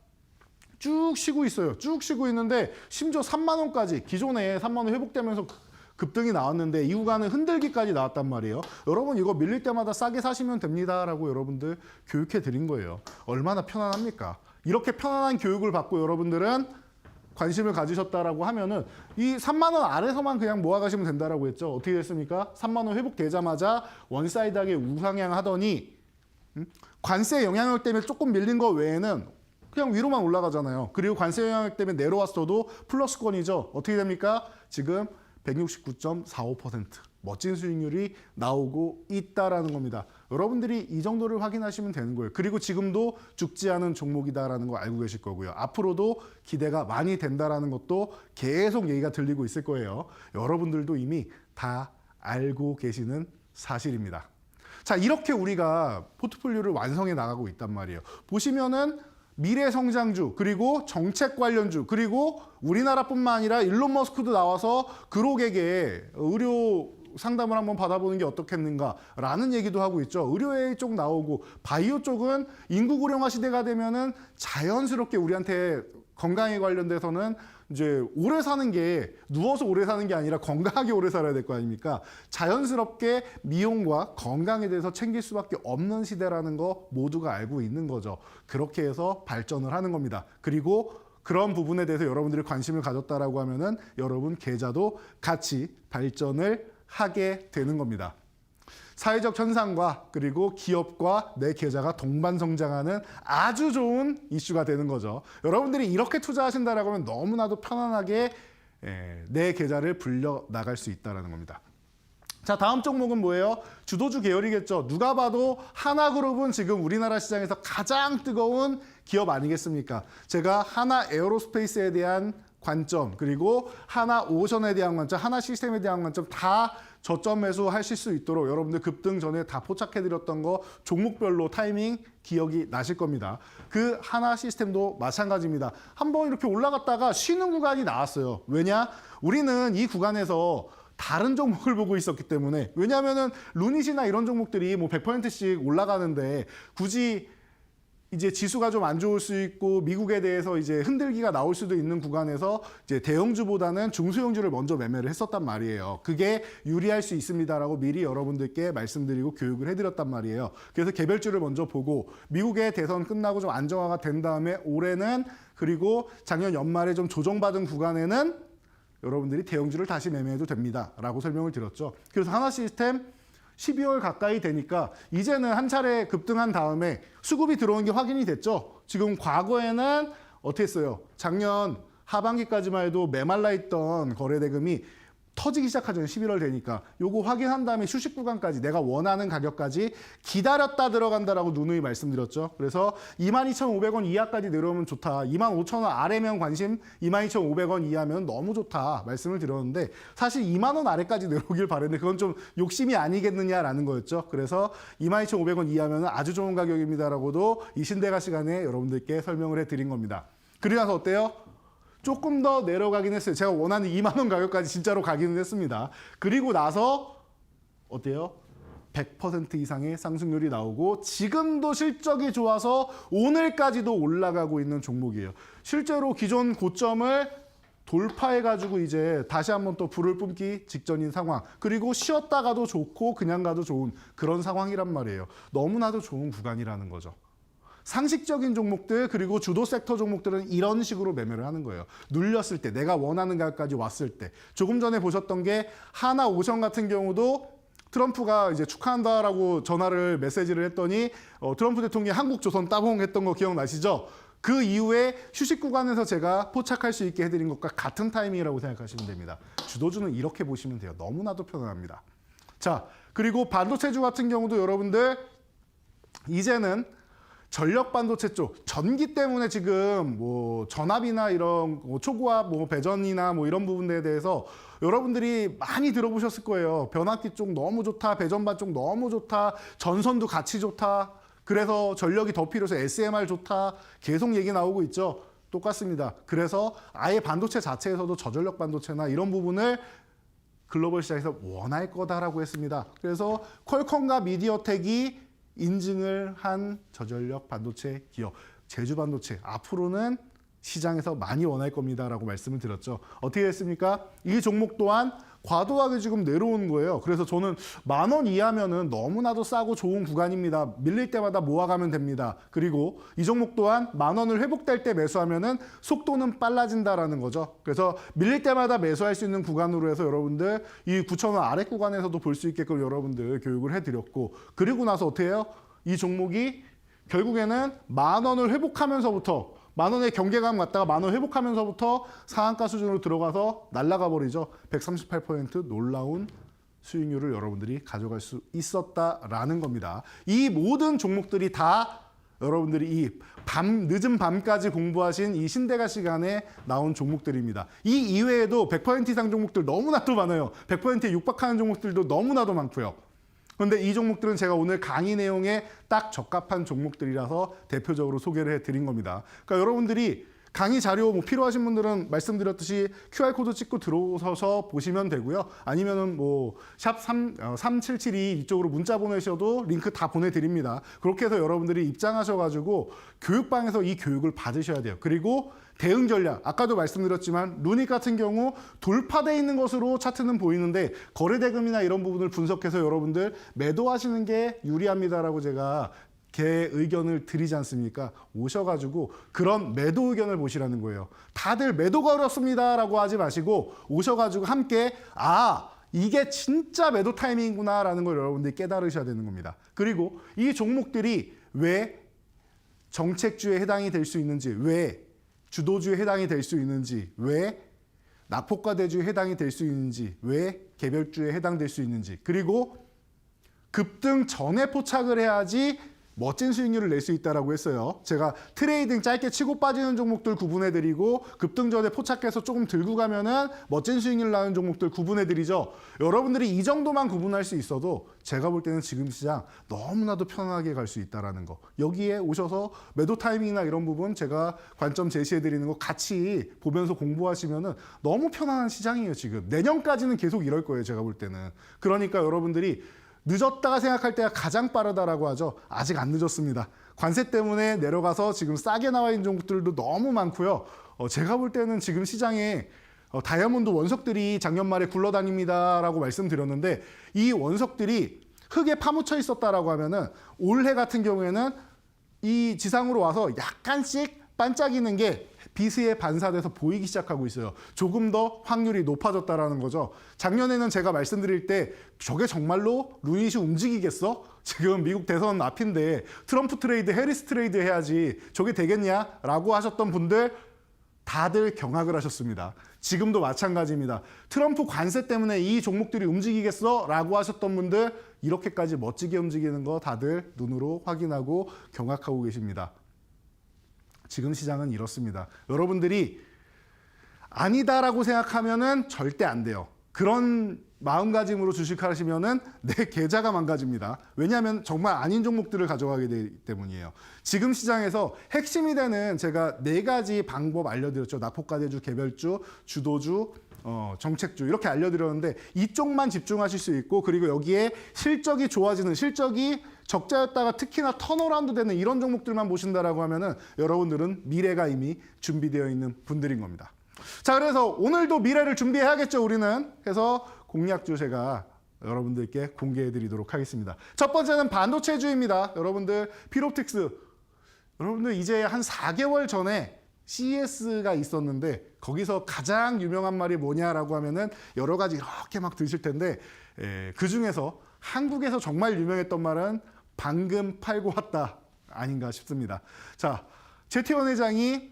쭉 쉬고 있어요. 쭉 쉬고 있는데 심지어 3만 원까지 기존에 3만 원 회복되면서 급등이 나왔는데 이 구간은 흔들기까지 나왔단 말이에요. 여러분 이거 밀릴 때마다 싸게 사시면 됩니다라고 여러분들 교육해 드린 거예요. 얼마나 편안합니까? 이렇게 편안한 교육을 받고 여러분들은 관심을 가지셨다라고 하면은 이 3만 원 아래서만 그냥 모아가시면 된다라고 했죠. 어떻게 됐습니까? 3만 원 회복되자마자 원사이드하게 우상향 하더니 관세 영향력 때문에 조금 밀린 거 외에는 그냥 위로만 올라가잖아요. 그리고 관세 영향 때문에 내려왔어도 플러스권이죠. 어떻게 됩니까? 지금 169.45% 멋진 수익률이 나오고 있다라는 겁니다. 여러분들이 이 정도를 확인하시면 되는 거예요. 그리고 지금도 죽지 않은 종목이다라는 거 알고 계실 거고요. 앞으로도 기대가 많이 된다라는 것도 계속 얘기가 들리고 있을 거예요. 여러분들도 이미 다 알고 계시는 사실입니다. 자, 이렇게 우리가 포트폴리오를 완성해 나가고 있단 말이에요. 보시면은 미래 성장주, 그리고 정책 관련주, 그리고 우리나라뿐만 아니라 일론 머스크도 나와서 그록에게 의료 상담을 한번 받아보는 게 어떻겠는가라는 얘기도 하고 있죠. 의료 쪽 나오고 바이오 쪽은 인구 고령화 시대가 되면은 자연스럽게 우리한테 건강에 관련돼서는 이제 오래 사는 게 누워서 오래 사는 게 아니라 건강하게 오래 살아야 될 거 아닙니까? 자연스럽게 미용과 건강에 대해서 챙길 수밖에 없는 시대라는 거 모두가 알고 있는 거죠. 그렇게 해서 발전을 하는 겁니다. 그리고 그런 부분에 대해서 여러분들이 관심을 가졌다라고 하면은 여러분 계좌도 같이 발전을 하게 되는 겁니다. 사회적 현상과 그리고 기업과 내 계좌가 동반 성장하는 아주 좋은 이슈가 되는 거죠. 여러분들이 이렇게 투자하신다라고 하면 너무나도 편안하게 내 계좌를 불려 나갈 수 있다는 겁니다. 자, 다음 종목은 뭐예요? 주도주 계열이겠죠. 누가 봐도 하나그룹은 지금 우리나라 시장에서 가장 뜨거운 기업 아니겠습니까? 제가 하나 에어로스페이스에 대한 관점, 그리고 하나 오션에 대한 관점, 하나 시스템에 대한 관점 다 저점 매수하실 수 있도록 여러분들 급등 전에 다 포착해드렸던 거 종목별로 타이밍 기억이 나실 겁니다. 그 하나 시스템도 마찬가지입니다. 한번 이렇게 올라갔다가 쉬는 구간이 나왔어요. 왜냐? 우리는 이 구간에서 다른 종목을 보고 있었기 때문에, 왜냐하면은 루닛이나 이런 종목들이 뭐 100%씩 올라가는데 굳이 이제 지수가 좀 안 좋을 수 있고 미국에 대해서 이제 흔들기가 나올 수도 있는 구간에서 이제 대형주보다는 중소형주를 먼저 매매를 했었단 말이에요. 그게 유리할 수 있습니다라고 미리 여러분들께 말씀드리고 교육을 해드렸단 말이에요. 그래서 개별주를 먼저 보고 미국의 대선 끝나고 좀 안정화가 된 다음에 올해는, 그리고 작년 연말에 좀 조정받은 구간에는 여러분들이 대형주를 다시 매매해도 됩니다라고 설명을 드렸죠. 그래서 하나 시스템 12월 가까이 되니까 이제는 한 차례 급등한 다음에 수급이 들어온 게 확인이 됐죠. 지금 과거에는 어떻게 했어요? 작년 하반기까지만 해도 메말라 있던 거래대금이 터지기 시작하잖아요. 11월 되니까. 요거 확인한 다음에 휴식 구간까지 내가 원하는 가격까지 기다렸다 들어간다라고 누누이 말씀드렸죠. 그래서 22,500원 이하까지 내려오면 좋다. 25,000원 아래면 관심, 22,500원 이하면 너무 좋다 말씀을 드렸는데, 사실 2만 원 아래까지 내려오길 바랬는데 그건 좀 욕심이 아니겠느냐라는 거였죠. 그래서 22,500원 이하면 아주 좋은 가격입니다라고도 이 신대가 시간에 여러분들께 설명을 해드린 겁니다. 그리고 나서 어때요? 조금 더 내려가긴 했어요. 제가 원하는 2만 원 가격까지 진짜로 가기는 했습니다. 그리고 나서 어때요? 100% 이상의 상승률이 나오고 지금도 실적이 좋아서 오늘까지도 올라가고 있는 종목이에요. 실제로 기존 고점을 돌파해가지고 이제 다시 한번 또 불을 뿜기 직전인 상황, 그리고 쉬었다 가도 좋고 그냥 가도 좋은 그런 상황이란 말이에요. 너무나도 좋은 구간이라는 거죠. 상식적인 종목들, 그리고 주도 섹터 종목들은 이런 식으로 매매를 하는 거예요. 눌렸을 때, 내가 원하는 가격까지 왔을 때. 조금 전에 보셨던 게 하나 오션 같은 경우도 트럼프가 이제 축하한다라고 전화를 메시지를 했더니 트럼프 대통령이 한국조선 따봉 했던 거 기억나시죠? 그 이후에 휴식 구간에서 제가 포착할 수 있게 해드린 것과 같은 타이밍이라고 생각하시면 됩니다. 주도주는 이렇게 보시면 돼요. 너무나도 편안합니다. 자, 그리고 반도체주 같은 경우도 여러분들 이제는 전력 반도체 쪽, 전기 때문에 지금 뭐 전압이나 이런 초고압 뭐 배전이나 뭐 이런 부분에 대해서 여러분들이 많이 들어보셨을 거예요. 변압기 쪽 너무 좋다, 배전반 쪽 너무 좋다, 전선도 같이 좋다. 그래서 전력이 더 필요해서 SMR 좋다. 계속 얘기 나오고 있죠. 똑같습니다. 그래서 아예 반도체 자체에서도 저전력 반도체나 이런 부분을 글로벌 시장에서 원할 거다라고 했습니다. 그래서 퀄컴과 미디어텍이 인증을 한 저전력 반도체 기업, 제주반도체 앞으로는 시장에서 많이 원할 겁니다라고 말씀을 드렸죠. 어떻게 됐습니까? 이 종목 또한 과도하게 지금 내려오는 거예요. 그래서 저는 10,000원 이하면은 너무나도 싸고 좋은 구간입니다. 밀릴 때마다 모아가면 됩니다. 그리고 이 종목 또한 10,000원을 회복될 때 매수하면은 속도는 빨라진다라는 거죠. 그래서 밀릴 때마다 매수할 수 있는 구간으로 해서 여러분들 이 9,000원 아래 구간에서도 볼 수 있게끔 여러분들 교육을 해드렸고, 그리고 나서 어떻게 해요? 이 종목이 결국에는 10,000원을 회복하면서부터 만 원의 경계감 갔다가 만 원 회복하면서부터 상한가 수준으로 들어가서 날아가 버리죠. 138% 놀라운 수익률을 여러분들이 가져갈 수 있었다라는 겁니다. 이 모든 종목들이 다 여러분들이 이 늦은 밤까지 공부하신 이 신대가 시간에 나온 종목들입니다. 이 이외에도 100% 이상 종목들 너무나도 많아요. 100%에 육박하는 종목들도 너무나도 많고요. 그런데 이 종목들은 제가 오늘 강의 내용에 딱 적합한 종목들이라서 대표적으로 소개를 해드린 겁니다. 그러니까 여러분들이 강의 자료 뭐 필요하신 분들은 말씀드렸듯이 QR코드 찍고 들어오셔서 보시면 되고요. 아니면은 뭐 샵 3772 이쪽으로 문자 보내셔도 링크 다 보내드립니다. 그렇게 해서 여러분들이 입장하셔가지고 교육방에서 이 교육을 받으셔야 돼요. 그리고 대응 전략, 아까도 말씀드렸지만 루닉 같은 경우 돌파되어 있는 것으로 차트는 보이는데 거래대금이나 이런 부분을 분석해서 여러분들 매도하시는 게 유리합니다라고 제가 개 의견을 드리지 않습니까? 오셔가지고 그런 매도 의견을 보시라는 거예요. 다들 매도가 어렵습니다라고 하지 마시고 오셔가지고 함께 이게 진짜 매도 타이밍이구나 라는 걸 여러분들이 깨달으셔야 되는 겁니다. 그리고 이 종목들이 왜 정책주에 해당이 될 수 있는지, 왜 주도주에 해당이 될 수 있는지, 왜 낙폭과대주에 해당이 될 수 있는지, 왜 개별주에 해당될 수 있는지, 그리고 급등 전에 포착을 해야지 멋진 수익률을 낼 수 있다고 했어요. 제가 트레이딩 짧게 치고 빠지는 종목들 구분해드리고 급등 전에 포착해서 조금 들고 가면은 멋진 수익률 나는 종목들 구분해드리죠. 여러분들이 이 정도만 구분할 수 있어도 제가 볼 때는 지금 시장 너무나도 편하게 갈 수 있다는 거. 여기에 오셔서 매도 타이밍이나 이런 부분 제가 관점 제시해드리는 거 같이 보면서 공부하시면은 너무 편안한 시장이에요. 지금 내년까지는 계속 이럴 거예요. 제가 볼 때는. 그러니까 여러분들이 늦었다가 생각할 때가 가장 빠르다라고 하죠. 아직 안 늦었습니다. 관세 때문에 내려가서 지금 싸게 나와 있는 종목들도 너무 많고요. 제가 볼 때는 지금 시장에 다이아몬드 원석들이 작년 말에 굴러다닙니다라고 말씀드렸는데 이 원석들이 흙에 파묻혀 있었다라고 하면은 올해 같은 경우에는 이 지상으로 와서 약간씩 반짝이는 게 비스에 반사돼서 보이기 시작하고 있어요. 조금 더 확률이 높아졌다라는 거죠. 작년에는 제가 말씀드릴 때 저게 정말로 루닛이 움직이겠어? 지금 미국 대선 앞인데 트럼프 트레이드, 해리스 트레이드 해야지 저게 되겠냐라고 하셨던 분들 다들 경악을 하셨습니다. 지금도 마찬가지입니다. 트럼프 관세 때문에 이 종목들이 움직이겠어? 라고 하셨던 분들 이렇게까지 멋지게 움직이는 거 다들 눈으로 확인하고 경악하고 계십니다. 지금 시장은 이렇습니다. 여러분들이 아니다라고 생각하면은 절대 안 돼요. 그런 마음가짐으로 주식하시면은 내 계좌가 망가집니다. 왜냐하면 정말 아닌 종목들을 가져가게 되기 때문이에요. 지금 시장에서 핵심이 되는 제가 4가지 방법 알려드렸죠. 낙폭과대주, 개별주, 주도주, 정책주 이렇게 알려드렸는데 이쪽만 집중하실 수 있고 그리고 여기에 실적이 좋아지는 실적이 적자였다가 특히나 턴어라운드 되는 이런 종목들만 보신다라고 하면은 여러분들은 미래가 이미 준비되어 있는 분들인 겁니다. 자, 그래서 오늘도 미래를 준비해야겠죠, 우리는. 해서 공략주 제가 여러분들께 공개해 드리도록 하겠습니다. 첫 번째는 반도체주입니다. 여러분들 필옵틱스. 여러분들 이제 한 4개월 전에 CES가 있었는데 거기서 가장 유명한 말이 뭐냐라고 하면은 여러 가지 이렇게 막 드실 텐데 그 중에서 한국에서 정말 유명했던 말은 방금 팔고 왔다 아닌가 싶습니다. 자, 최태원 회장이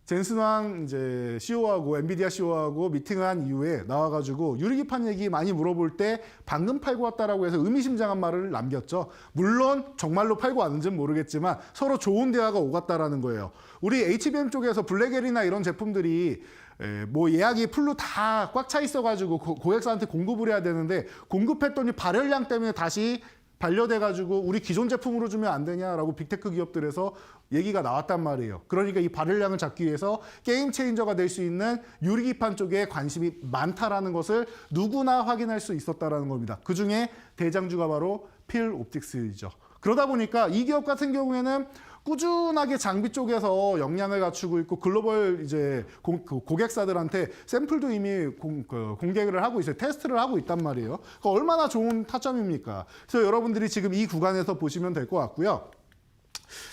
젠슨왕 이제 CEO하고 엔비디아 CEO하고 미팅을 한 이후에 나와가지고 유리기판 얘기 많이 물어볼 때 방금 팔고 왔다라고 해서 의미심장한 말을 남겼죠. 물론 정말로 팔고 왔는지는 모르겠지만 서로 좋은 대화가 오갔다라는 거예요. 우리 HBM 쪽에서 블랙엘이나 이런 제품들이 뭐 예약이 풀로 다 꽉 차 있어가지고 고객사한테 공급을 해야 되는데 공급했더니 발열량 때문에 다시 반려돼가지고 우리 기존 제품으로 주면 안 되냐라고 빅테크 기업들에서 얘기가 나왔단 말이에요. 그러니까 이 발열량을 잡기 위해서 게임 체인저가 될 수 있는 유리기판 쪽에 관심이 많다라는 것을 누구나 확인할 수 있었다라는 겁니다. 그 중에 대장주가 바로 필옵틱스이죠. 그러다 보니까 이 기업 같은 경우에는 꾸준하게 장비 쪽에서 역량을 갖추고 있고 글로벌 이제 고객사들한테 샘플도 이미 공개를 하고 있어요. 테스트를 하고 있단 말이에요. 그러니까 얼마나 좋은 타점입니까? 그래서 여러분들이 지금 이 구간에서 보시면 될 것 같고요.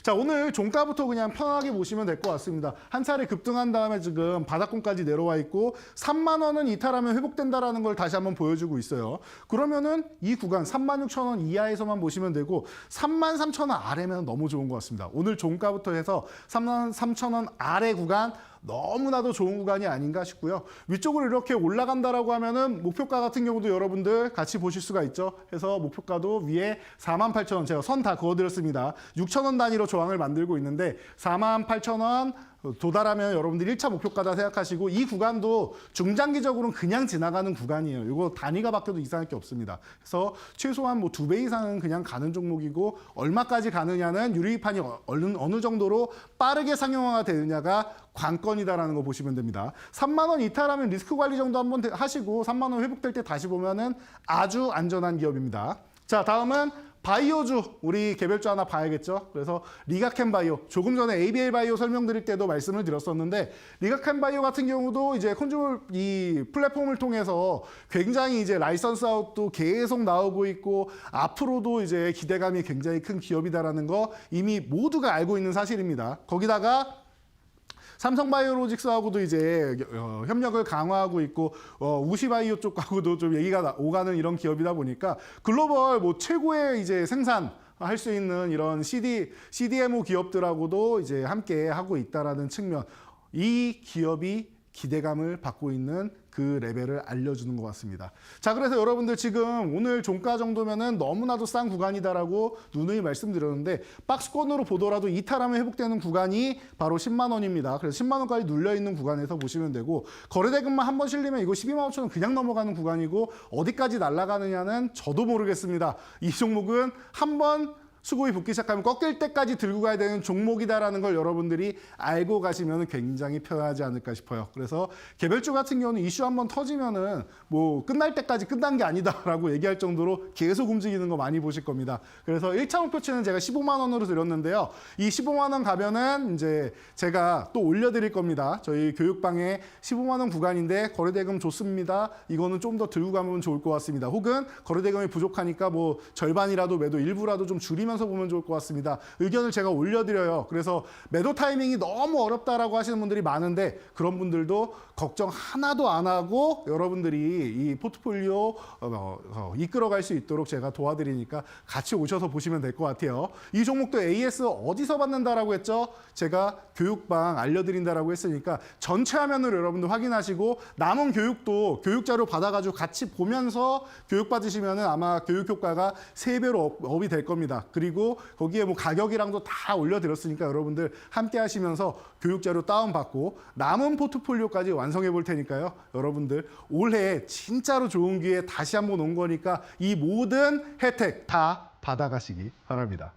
자, 오늘 종가부터 그냥 편하게 보시면 될 것 같습니다. 한 차례 급등한 다음에 지금 바닥권까지 내려와 있고 3만 원은 이탈하면 회복된다라는 걸 다시 한번 보여주고 있어요. 그러면은 이 구간 36,000원 이하에서만 보시면 되고 33,000원 아래면 너무 좋은 것 같습니다. 오늘 종가부터 해서 33,000원 아래 구간 너무나도 좋은 구간이 아닌가 싶고요. 위쪽으로 이렇게 올라간다라고 하면은 목표가 같은 경우도 여러분들 같이 보실 수가 있죠. 해서 목표가도 위에 48,000원, 제가 선 다 그어드렸습니다. 6,000원 단위로 저항을 만들고 있는데 48,000원 도달하면 여러분들 1차 목표가다 생각하시고, 이 구간도 중장기적으로는 그냥 지나가는 구간이에요. 이거 단위가 바뀌어도 이상할 게 없습니다. 그래서 최소한 뭐 2배 이상은 그냥 가는 종목이고, 얼마까지 가느냐는 유리판이 어느 정도로 빠르게 상용화가 되느냐가 관건이다라는 거 보시면 됩니다. 3만 원 이탈하면 리스크 관리 정도 한번 하시고 3만 원 회복될 때 다시 보면은 아주 안전한 기업입니다. 자, 다음은 바이오주, 우리 개별주 하나 봐야겠죠. 그래서 리가켄 바이오, 조금 전에 ABL 바이오 설명드릴 때도 말씀을 드렸었는데, 리가켄 바이오 같은 경우도 이제 컨주머 이 플랫폼을 통해서 굉장히 이제 라이선스 아웃도 계속 나오고 있고, 앞으로도 이제 기대감이 굉장히 큰 기업이다라는 거 이미 모두가 알고 있는 사실입니다. 거기다가 삼성바이오로직스하고도 이제 협력을 강화하고 있고, 우시바이오 쪽하고도 좀 얘기가 오가는 이런 기업이다 보니까 글로벌 뭐 최고의 이제 생산 할 수 있는 이런 CDMO 기업들하고도 이제 함께 하고 있다라는 측면, 이 기업이 기대감을 받고 있는 그 레벨을 알려주는 것 같습니다. 자, 그래서 여러분들 지금 오늘 종가 정도면은 너무나도 싼 구간이다라고 누누이 말씀드렸는데, 박스권으로 보더라도 이탈하면 회복되는 구간이 바로 10만 원입니다. 그래서 10만 원까지 눌려 있는 구간에서 보시면 되고, 거래대금만 한 번 실리면 이거 12만 5천 원 그냥 넘어가는 구간이고, 어디까지 날아가느냐는 저도 모르겠습니다. 이 종목은 한번 수급이 붙기 시작하면 꺾일 때까지 들고 가야 되는 종목이다라는 걸 여러분들이 알고 가시면 굉장히 편하지 않을까 싶어요. 그래서 개별주 같은 경우는 이슈 한번 터지면은 뭐 끝날 때까지 끝난 게 아니다라고 얘기할 정도로 계속 움직이는 거 많이 보실 겁니다. 그래서 1차 목표치는 제가 15만 원으로 드렸는데요. 이 15만 원 가면은 이제 제가 또 올려드릴 겁니다. 저희 교육방에 15만 원 구간인데 거래대금 좋습니다. 이거는 좀 더 들고 가면 좋을 것 같습니다. 혹은 거래대금이 부족하니까 뭐 절반이라도 매도 일부라도 좀 줄이면 서 보면 좋을 것 같습니다. 의견을 제가 올려드려요. 그래서 매도 타이밍이 너무 어렵다라고 하시는 분들이 많은데, 그런 분들도 걱정 하나도 안 하고 여러분들이 이 포트폴리오 이끌어갈 수 있도록 제가 도와드리니까 같이 오셔서 보시면 될 것 같아요. 이 종목도 AS 어디서 받는다라고 했죠? 제가 교육방 알려드린다라고 했으니까 전체 화면을 여러분들 확인하시고, 남은 교육도 교육자료 받아가지고 같이 보면서 교육 받으시면 아마 교육 효과가 3배로 업이 될 겁니다. 그리고 거기에 뭐 가격이랑도 다 올려드렸으니까 여러분들 함께 하시면서 교육자료 다운받고 남은 포트폴리오까지 완성해 볼 테니까요. 여러분들 올해 진짜로 좋은 기회 다시 한번 온 거니까 이 모든 혜택 다 받아가시기 바랍니다.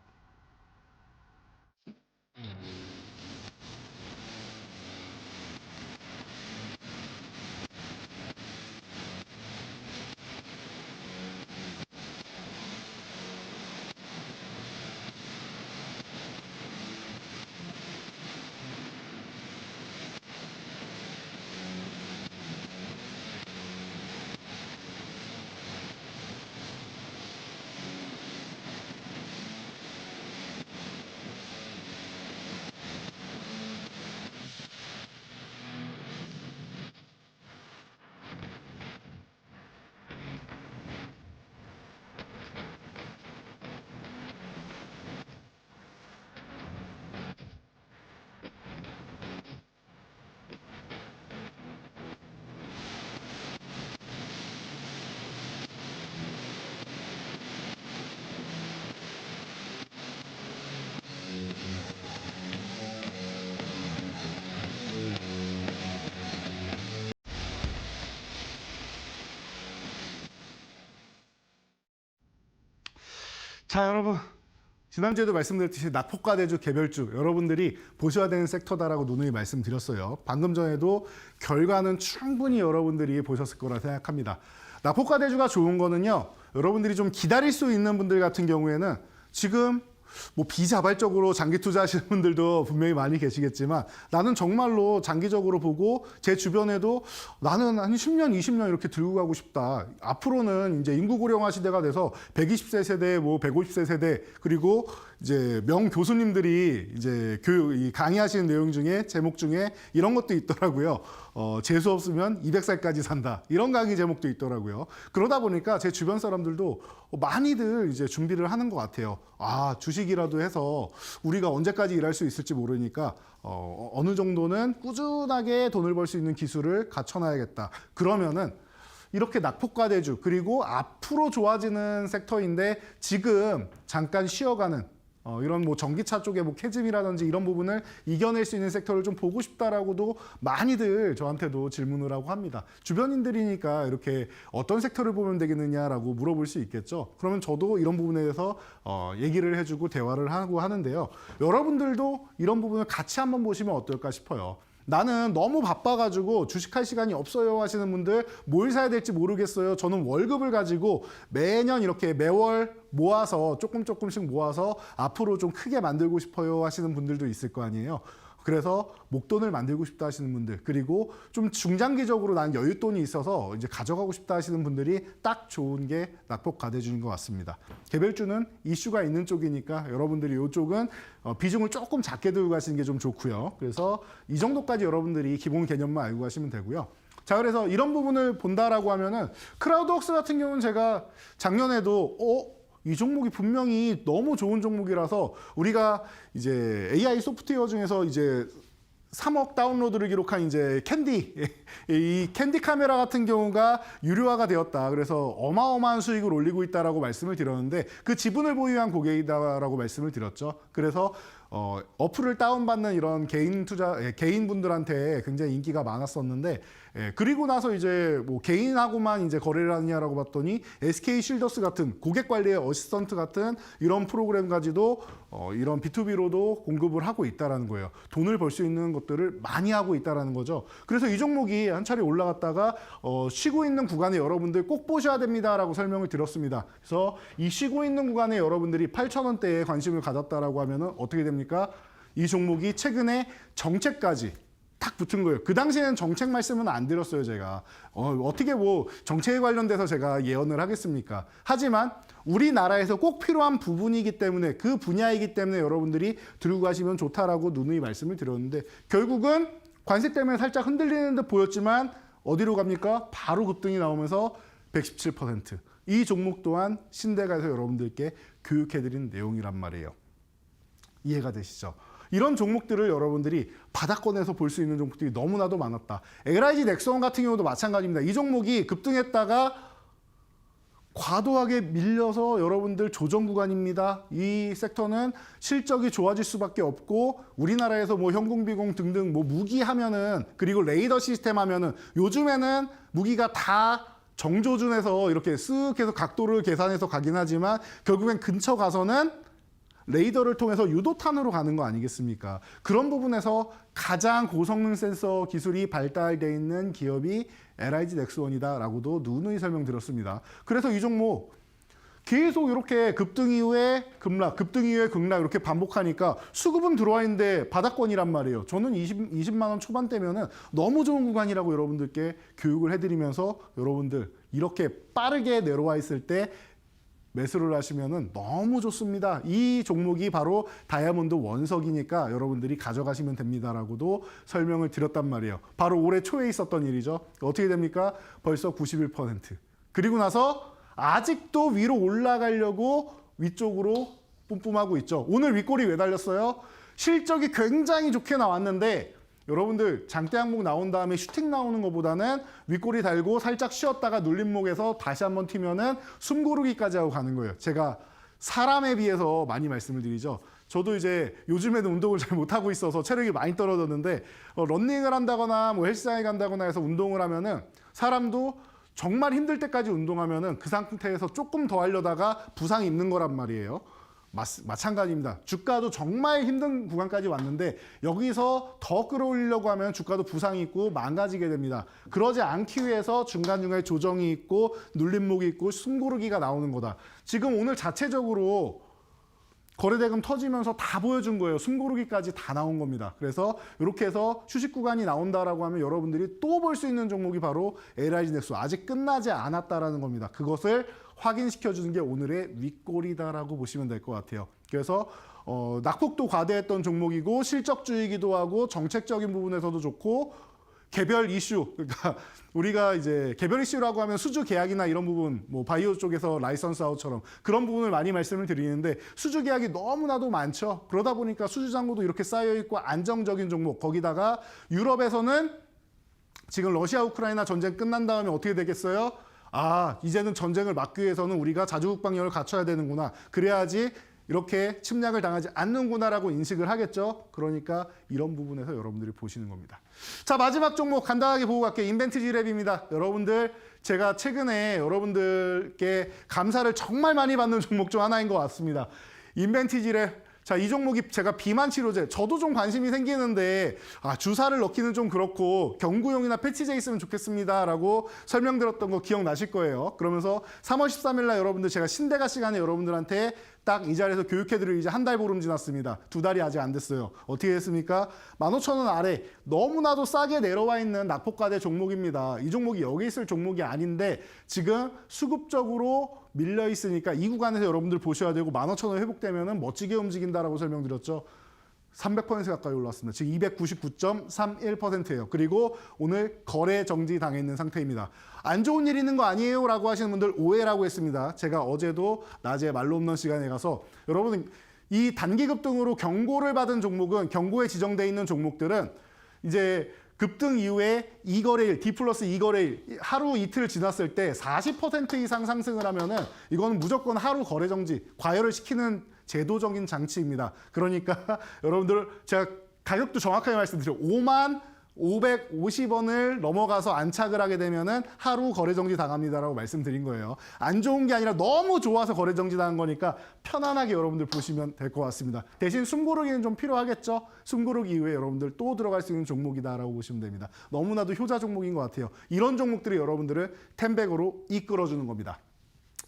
자, 여러분, 지난주에도 말씀드렸듯이 낙폭과대주 개별주 여러분들이 보셔야 되는 섹터다라고 누누이 말씀드렸어요. 방금 전에도 결과는 충분히 여러분들이 보셨을 거라 생각합니다. 낙폭과대주가 좋은 거는요, 여러분들이 좀 기다릴 수 있는 분들 같은 경우에는 지금 뭐 비자발적으로 장기 투자하시는 분들도 분명히 많이 계시겠지만, 나는 정말로 장기적으로 보고 제 주변에도 나는 한 10년, 20년 이렇게 들고 가고 싶다. 앞으로는 이제 인구 고령화 시대가 돼서 120세 세대, 뭐 150세 세대, 그리고 이제 명 교수님들이 이제 이 강의하시는 내용 중에 제목 중에 이런 것도 있더라고요. 재수 없으면 200살까지 산다. 이런 강의 제목도 있더라고요. 그러다 보니까 제 주변 사람들도 많이들 이제 준비를 하는 것 같아요. 아, 주식이라도 해서 우리가 언제까지 일할 수 있을지 모르니까 어느 정도는 꾸준하게 돈을 벌 수 있는 기술을 갖춰놔야겠다. 그러면은 이렇게 낙폭과대주 그리고 앞으로 좋아지는 섹터인데 지금 잠깐 쉬어가는 이런 뭐 전기차 쪽에 뭐 캐즘이라든지 이런 부분을 이겨낼 수 있는 섹터를 좀 보고 싶다라고도 많이들 저한테도 질문을 하고 합니다. 주변인들이니까 이렇게 어떤 섹터를 보면 되겠느냐라고 물어볼 수 있겠죠. 그러면 저도 이런 부분에 대해서 얘기를 해주고 대화를 하고 하는데요. 여러분들도 이런 부분을 같이 한번 보시면 어떨까 싶어요. 나는 너무 바빠가지고 주식할 시간이 없어요 하시는 분들, 뭘 사야 될지 모르겠어요. 저는 월급을 가지고 매년 이렇게 매월 모아서 조금씩 모아서 앞으로 좀 크게 만들고 싶어요 하시는 분들도 있을 거 아니에요. 그래서 목돈을 만들고 싶다 하시는 분들, 그리고 좀 중장기적으로 난 여윳돈이 있어서 이제 가져가고 싶다 하시는 분들이 딱 좋은 게 낙폭과대주인 것 같습니다. 개별주는 이슈가 있는 쪽이니까 여러분들이 이쪽은 비중을 조금 작게 들고 가시는 게 좀 좋고요. 그래서 이 정도까지 여러분들이 기본 개념만 알고 가시면 되고요. 자, 그래서 이런 부분을 본다라고 하면은 크라우드웍스 같은 경우는 제가 작년에도 이 종목이 분명히 너무 좋은 종목이라서 우리가 이제 AI 소프트웨어 중에서 이제 3억 다운로드를 기록한 이제 캔디, 이 캔디 카메라 같은 경우가 유료화가 되었다. 그래서 어마어마한 수익을 올리고 있다라고 말씀을 드렸는데 그 지분을 보유한 고객이다라고 말씀을 드렸죠. 그래서 어플을 다운받는 이런 개인분들한테 굉장히 인기가 많았었는데, 그리고 나서 이제 뭐 개인하고만 이제 거래를 하느냐라고 봤더니 SK 쉴더스 같은 고객 관리의 어시스턴트 같은 이런 프로그램까지도 이런 B2B로도 공급을 하고 있다라는 거예요. 돈을 벌 수 있는 것들을 많이 하고 있다라는 거죠. 그래서 이 종목이 한 차례 올라갔다가 쉬고 있는 구간에 여러분들 꼭 보셔야 됩니다라고 설명을 드렸습니다. 그래서 이 쉬고 있는 구간에 여러분들이 8,000원대에 관심을 가졌다라고 하면은 어떻게 됩니까? 이 종목이 최근에 정책까지 딱 붙은 거예요. 그 당시에는 정책 말씀은 안 드렸어요, 제가. 어떻게 뭐 정책에 관련돼서 제가 예언을 하겠습니까? 하지만 우리나라에서 꼭 필요한 부분이기 때문에, 그 분야이기 때문에 여러분들이 들고 가시면 좋다라고 누누이 말씀을 드렸는데, 결국은 관세 때문에 살짝 흔들리는 듯 보였지만 어디로 갑니까? 바로 급등이 나오면서 117%. 이 종목 또한 신대가에서 여러분들께 교육해드린 내용이란 말이에요. 이해가 되시죠? 이런 종목들을 여러분들이 바닥권에서 볼 수 있는 종목들이 너무나도 많았다. LIG 넥스원 같은 경우도 마찬가지입니다. 이 종목이 급등했다가 과도하게 밀려서 여러분들 조정 구간입니다. 이 섹터는 실적이 좋아질 수밖에 없고, 우리나라에서 뭐 현공비공 등등 뭐 무기 하면은, 그리고 레이더 시스템 하면은 요즘에는 무기가 다 정조준에서 이렇게 쓱 해서 각도를 계산해서 가긴 하지만 결국엔 근처 가서는 레이더를 통해서 유도탄으로 가는 거 아니겠습니까? 그런 부분에서 가장 고성능 센서 기술이 발달되어 있는 기업이 LIG 넥스원이다라고도 누누이 설명드렸습니다. 그래서 이 종목 계속 이렇게 급등 이후에 급락, 급등 이후에 급락 이렇게 반복하니까 수급은 들어와 있는데 바닥권이란 말이에요. 저는 20만 원 초반대면은 너무 좋은 구간이라고 여러분들께 교육을 해드리면서, 여러분들 이렇게 빠르게 내려와 있을 때 매수를 하시면은 너무 좋습니다. 이 종목이 바로 다이아몬드 원석이니까 여러분들이 가져가시면 됩니다라고도 설명을 드렸단 말이에요. 바로 올해 초에 있었던 일이죠. 어떻게 됩니까? 벌써 91%. 그리고 나서 아직도 위로 올라가려고 위쪽으로 뿜뿜하고 있죠. 오늘 윗골이 왜 달렸어요? 실적이 굉장히 좋게 나왔는데, 여러분들 장대 항목 나온 다음에 슈팅 나오는 것보다는 윗골이 달고 살짝 쉬었다가 눌림목에서 다시 한번 튀면은 숨고르기까지 하고 가는 거예요. 제가 사람에 비해서 많이 말씀을 드리죠. 저도 이제 요즘에는 운동을 잘 못하고 있어서 체력이 많이 떨어졌는데, 러닝을 한다거나 뭐 헬스장에 간다거나 해서 운동을 하면은 사람도 정말 힘들 때까지 운동하면은 그 상태에서 조금 더 하려다가 부상이 있는 거란 말이에요. 마찬가지입니다. 주가도 정말 힘든 구간까지 왔는데 여기서 더 끌어올리려고 하면 주가도 부상이 있고 망가지게 됩니다. 그러지 않기 위해서 중간중간에 조정이 있고 눌림목이 있고 숨고르기가 나오는 거다. 지금 오늘 자체적으로 거래대금 터지면서 다 보여준 거예요. 숨고르기까지 다 나온 겁니다. 그래서 이렇게 해서 휴식 구간이 나온다라고 하면 여러분들이 또 볼 수 있는 종목이 바로 LIG 넥스, 아직 끝나지 않았다라는 겁니다. 그것을 확인시켜주는 게 오늘의 윗골이다라고 보시면 될 것 같아요. 그래서 낙폭도 과대했던 종목이고 실적주의이기도 하고 정책적인 부분에서도 좋고 개별 이슈, 그러니까 우리가 이제 개별 이슈라고 하면 수주 계약이나 이런 부분, 뭐 바이오 쪽에서 라이선스 아웃처럼 그런 부분을 많이 말씀을 드리는데 수주 계약이 너무나도 많죠. 그러다 보니까 수주 잔고도 이렇게 쌓여 있고 안정적인 종목, 거기다가 유럽에서는 지금 러시아 우크라이나 전쟁 끝난 다음에 어떻게 되겠어요? 아, 이제는 전쟁을 막기 위해서는 우리가 자주국방력을 갖춰야 되는구나. 그래야지 이렇게 침략을 당하지 않는구나라고 인식을 하겠죠. 그러니까 이런 부분에서 여러분들이 보시는 겁니다. 자, 마지막 종목 간단하게 보고 갈게요. 인벤티지랩입니다. 여러분들, 제가 최근에 여러분들께 감사를 정말 많이 받는 종목 중 하나인 것 같습니다. 인벤티지랩. 자, 이 종목이 제가 비만 치료제, 저도 좀 관심이 생기는데 주사를 넣기는 좀 그렇고 경구용이나 패치제 있으면 좋겠습니다라고 설명드렸던 거 기억나실 거예요. 그러면서 3월 13일 날 여러분들 제가 신대가 시간에 여러분들한테 딱 이 자리에서 교육해드릴 이제 한 달 보름 지났습니다. 2달이 아직 안 됐어요. 어떻게 됐습니까? 15,000원 아래 너무나도 싸게 내려와 있는 낙폭과대 종목입니다. 이 종목이 여기 있을 종목이 아닌데 지금 수급적으로 밀려 있으니까 이 구간에서 여러분들 보셔야 되고 15,000원 회복되면은 멋지게 움직인다라고 설명드렸죠. 300% 가까이 올랐습니다. 지금 299.31%예요. 그리고 오늘 거래 정지 당해 있는 상태입니다. 안 좋은 일 있는 거 아니에요? 라고 하시는 분들 오해라고 했습니다. 제가 어제도 낮에 말로 없는 시간에 가서 여러분 이 단기 급등으로 경고를 받은 종목은 경고에 지정돼 있는 종목들은 이제 급등 이후에 2거래일, D 플러스 2거래일, 하루 이틀 지났을 때 40% 이상 상승을 하면은 이거는 무조건 하루 거래 정지, 과열을 시키는 제도적인 장치입니다. 그러니까 여러분들 제가 가격도 정확하게 말씀드려요. 55,550원을 넘어가서 안착을 하게 되면은 하루 거래 정지 당합니다라고 말씀드린 거예요. 안 좋은 게 아니라 너무 좋아서 거래 정지 당한 거니까 편안하게 여러분들 보시면 될 것 같습니다. 대신 숨고르기는 좀 필요하겠죠. 숨고르기 이후에 여러분들 또 들어갈 수 있는 종목이다라고 보시면 됩니다. 너무나도 효자 종목인 것 같아요. 이런 종목들이 여러분들을 텐백으로 이끌어주는 겁니다.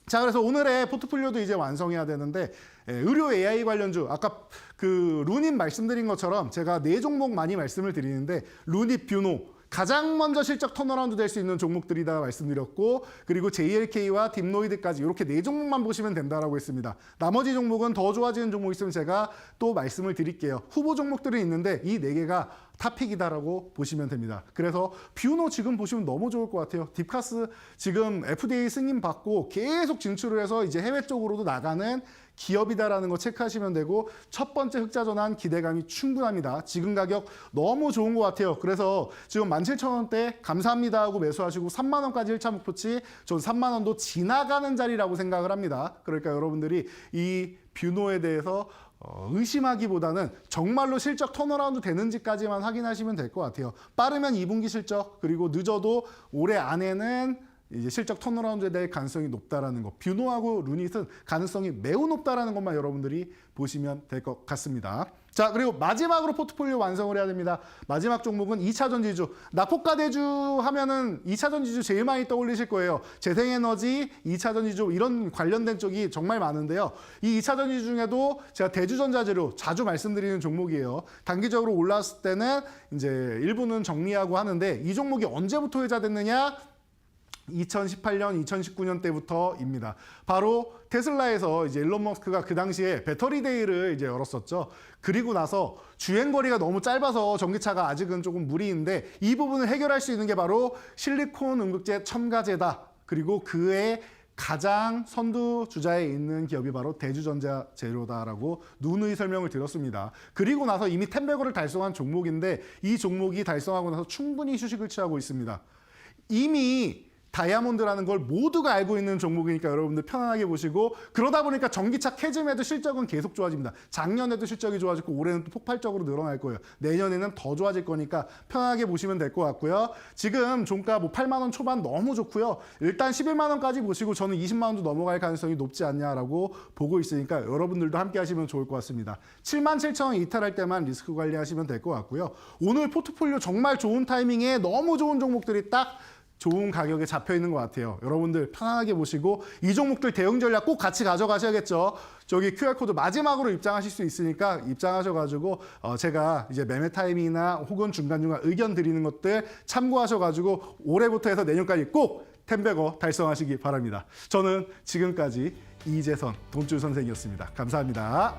자, 그래서 오늘의 포트폴리오도 이제 완성해야 되는데 의료 AI 관련주 아까 그 루닛 말씀드린 것처럼 제가 4종목 많이 말씀을 드리는데 루닛, 뷰노 가장 먼저 실적 턴어라운드 될 수 있는 종목들이다 말씀드렸고 그리고 JLK와 딥노이드까지 이렇게 4종목만 보시면 된다라고 했습니다. 나머지 종목은 더 좋아지는 종목 있으면 제가 또 말씀을 드릴게요. 후보 종목들이 있는데 이 4개가 탑픽이다라고 보시면 됩니다. 그래서 뷰노 지금 보시면 너무 좋을 것 같아요. 딥카스 지금 FDA 승인 받고 계속 진출을 해서 이제 해외 쪽으로도 나가는 기업이다라는 거 체크하시면 되고 첫 번째 흑자 전환 기대감이 충분합니다. 지금 가격 너무 좋은 것 같아요. 그래서 지금 17,000원대 감사합니다 하고 매수하시고 3만 원까지 1차 목표치 전 3만 원도 지나가는 자리라고 생각을 합니다. 그러니까 여러분들이 이 뷰노에 대해서 의심하기보다는 정말로 실적 턴어라운드 되는지까지만 확인하시면 될 것 같아요. 빠르면 2분기 실적 그리고 늦어도 올해 안에는 이제 실적 턴어라운드에 대해 가능성이 높다라는 거. 뷰노하고 루닛은 가능성이 매우 높다라는 것만 여러분들이 보시면 될 것 같습니다. 자, 그리고 마지막으로 포트폴리오 완성을 해야 됩니다. 마지막 종목은 2차 전지주. 낙폭과 대주 하면은 2차 전지주 제일 많이 떠올리실 거예요. 재생에너지, 2차 전지주 이런 관련된 쪽이 정말 많은데요. 이 2차 전지주 중에도 제가 대주전자재료 자주 말씀드리는 종목이에요. 단기적으로 올랐을 때는 이제 일부는 정리하고 하는데 이 종목이 언제부터 회자됐느냐? 2018년, 2019년 때부터입니다. 바로 테슬라에서 이제 일론 머스크가 그 당시에 배터리 데이를 이제 열었었죠. 그리고 나서 주행거리가 너무 짧아서 전기차가 아직은 조금 무리인데 이 부분을 해결할 수 있는 게 바로 실리콘 음극재 첨가제다. 그리고 그의 가장 선두 주자에 있는 기업이 바로 대주전자 재료다라고 누누이 설명을 드렸습니다. 그리고 나서 이미 10배거를 달성한 종목인데 이 종목이 달성하고 나서 충분히 휴식을 취하고 있습니다. 이미 다이아몬드라는 걸 모두가 알고 있는 종목이니까 여러분들 편안하게 보시고 그러다 보니까 전기차 캐즘에도 실적은 계속 좋아집니다. 작년에도 실적이 좋아졌고 올해는 또 폭발적으로 늘어날 거예요. 내년에는 더 좋아질 거니까 편하게 보시면 될 것 같고요. 지금 종가 뭐 8만 원 초반 너무 좋고요. 일단 11만 원까지 보시고 저는 20만 원도 넘어갈 가능성이 높지 않냐라고 보고 있으니까 여러분들도 함께 하시면 좋을 것 같습니다. 77,000원 이탈할 때만 리스크 관리하시면 될 것 같고요. 오늘 포트폴리오 정말 좋은 타이밍에 너무 좋은 종목들이 딱 좋은 가격에 잡혀 있는 것 같아요. 여러분들 편안하게 보시고 이 종목들 대응 전략 꼭 같이 가져가셔야겠죠. 저기 QR코드 마지막으로 입장하실 수 있으니까 입장하셔가지고 제가 이제 매매 타이밍이나 혹은 중간중간 의견 드리는 것들 참고하셔가지고 올해부터 해서 내년까지 꼭 10배거 달성하시기 바랍니다. 저는 지금까지 이재선 돈줄 선생이었습니다. 감사합니다.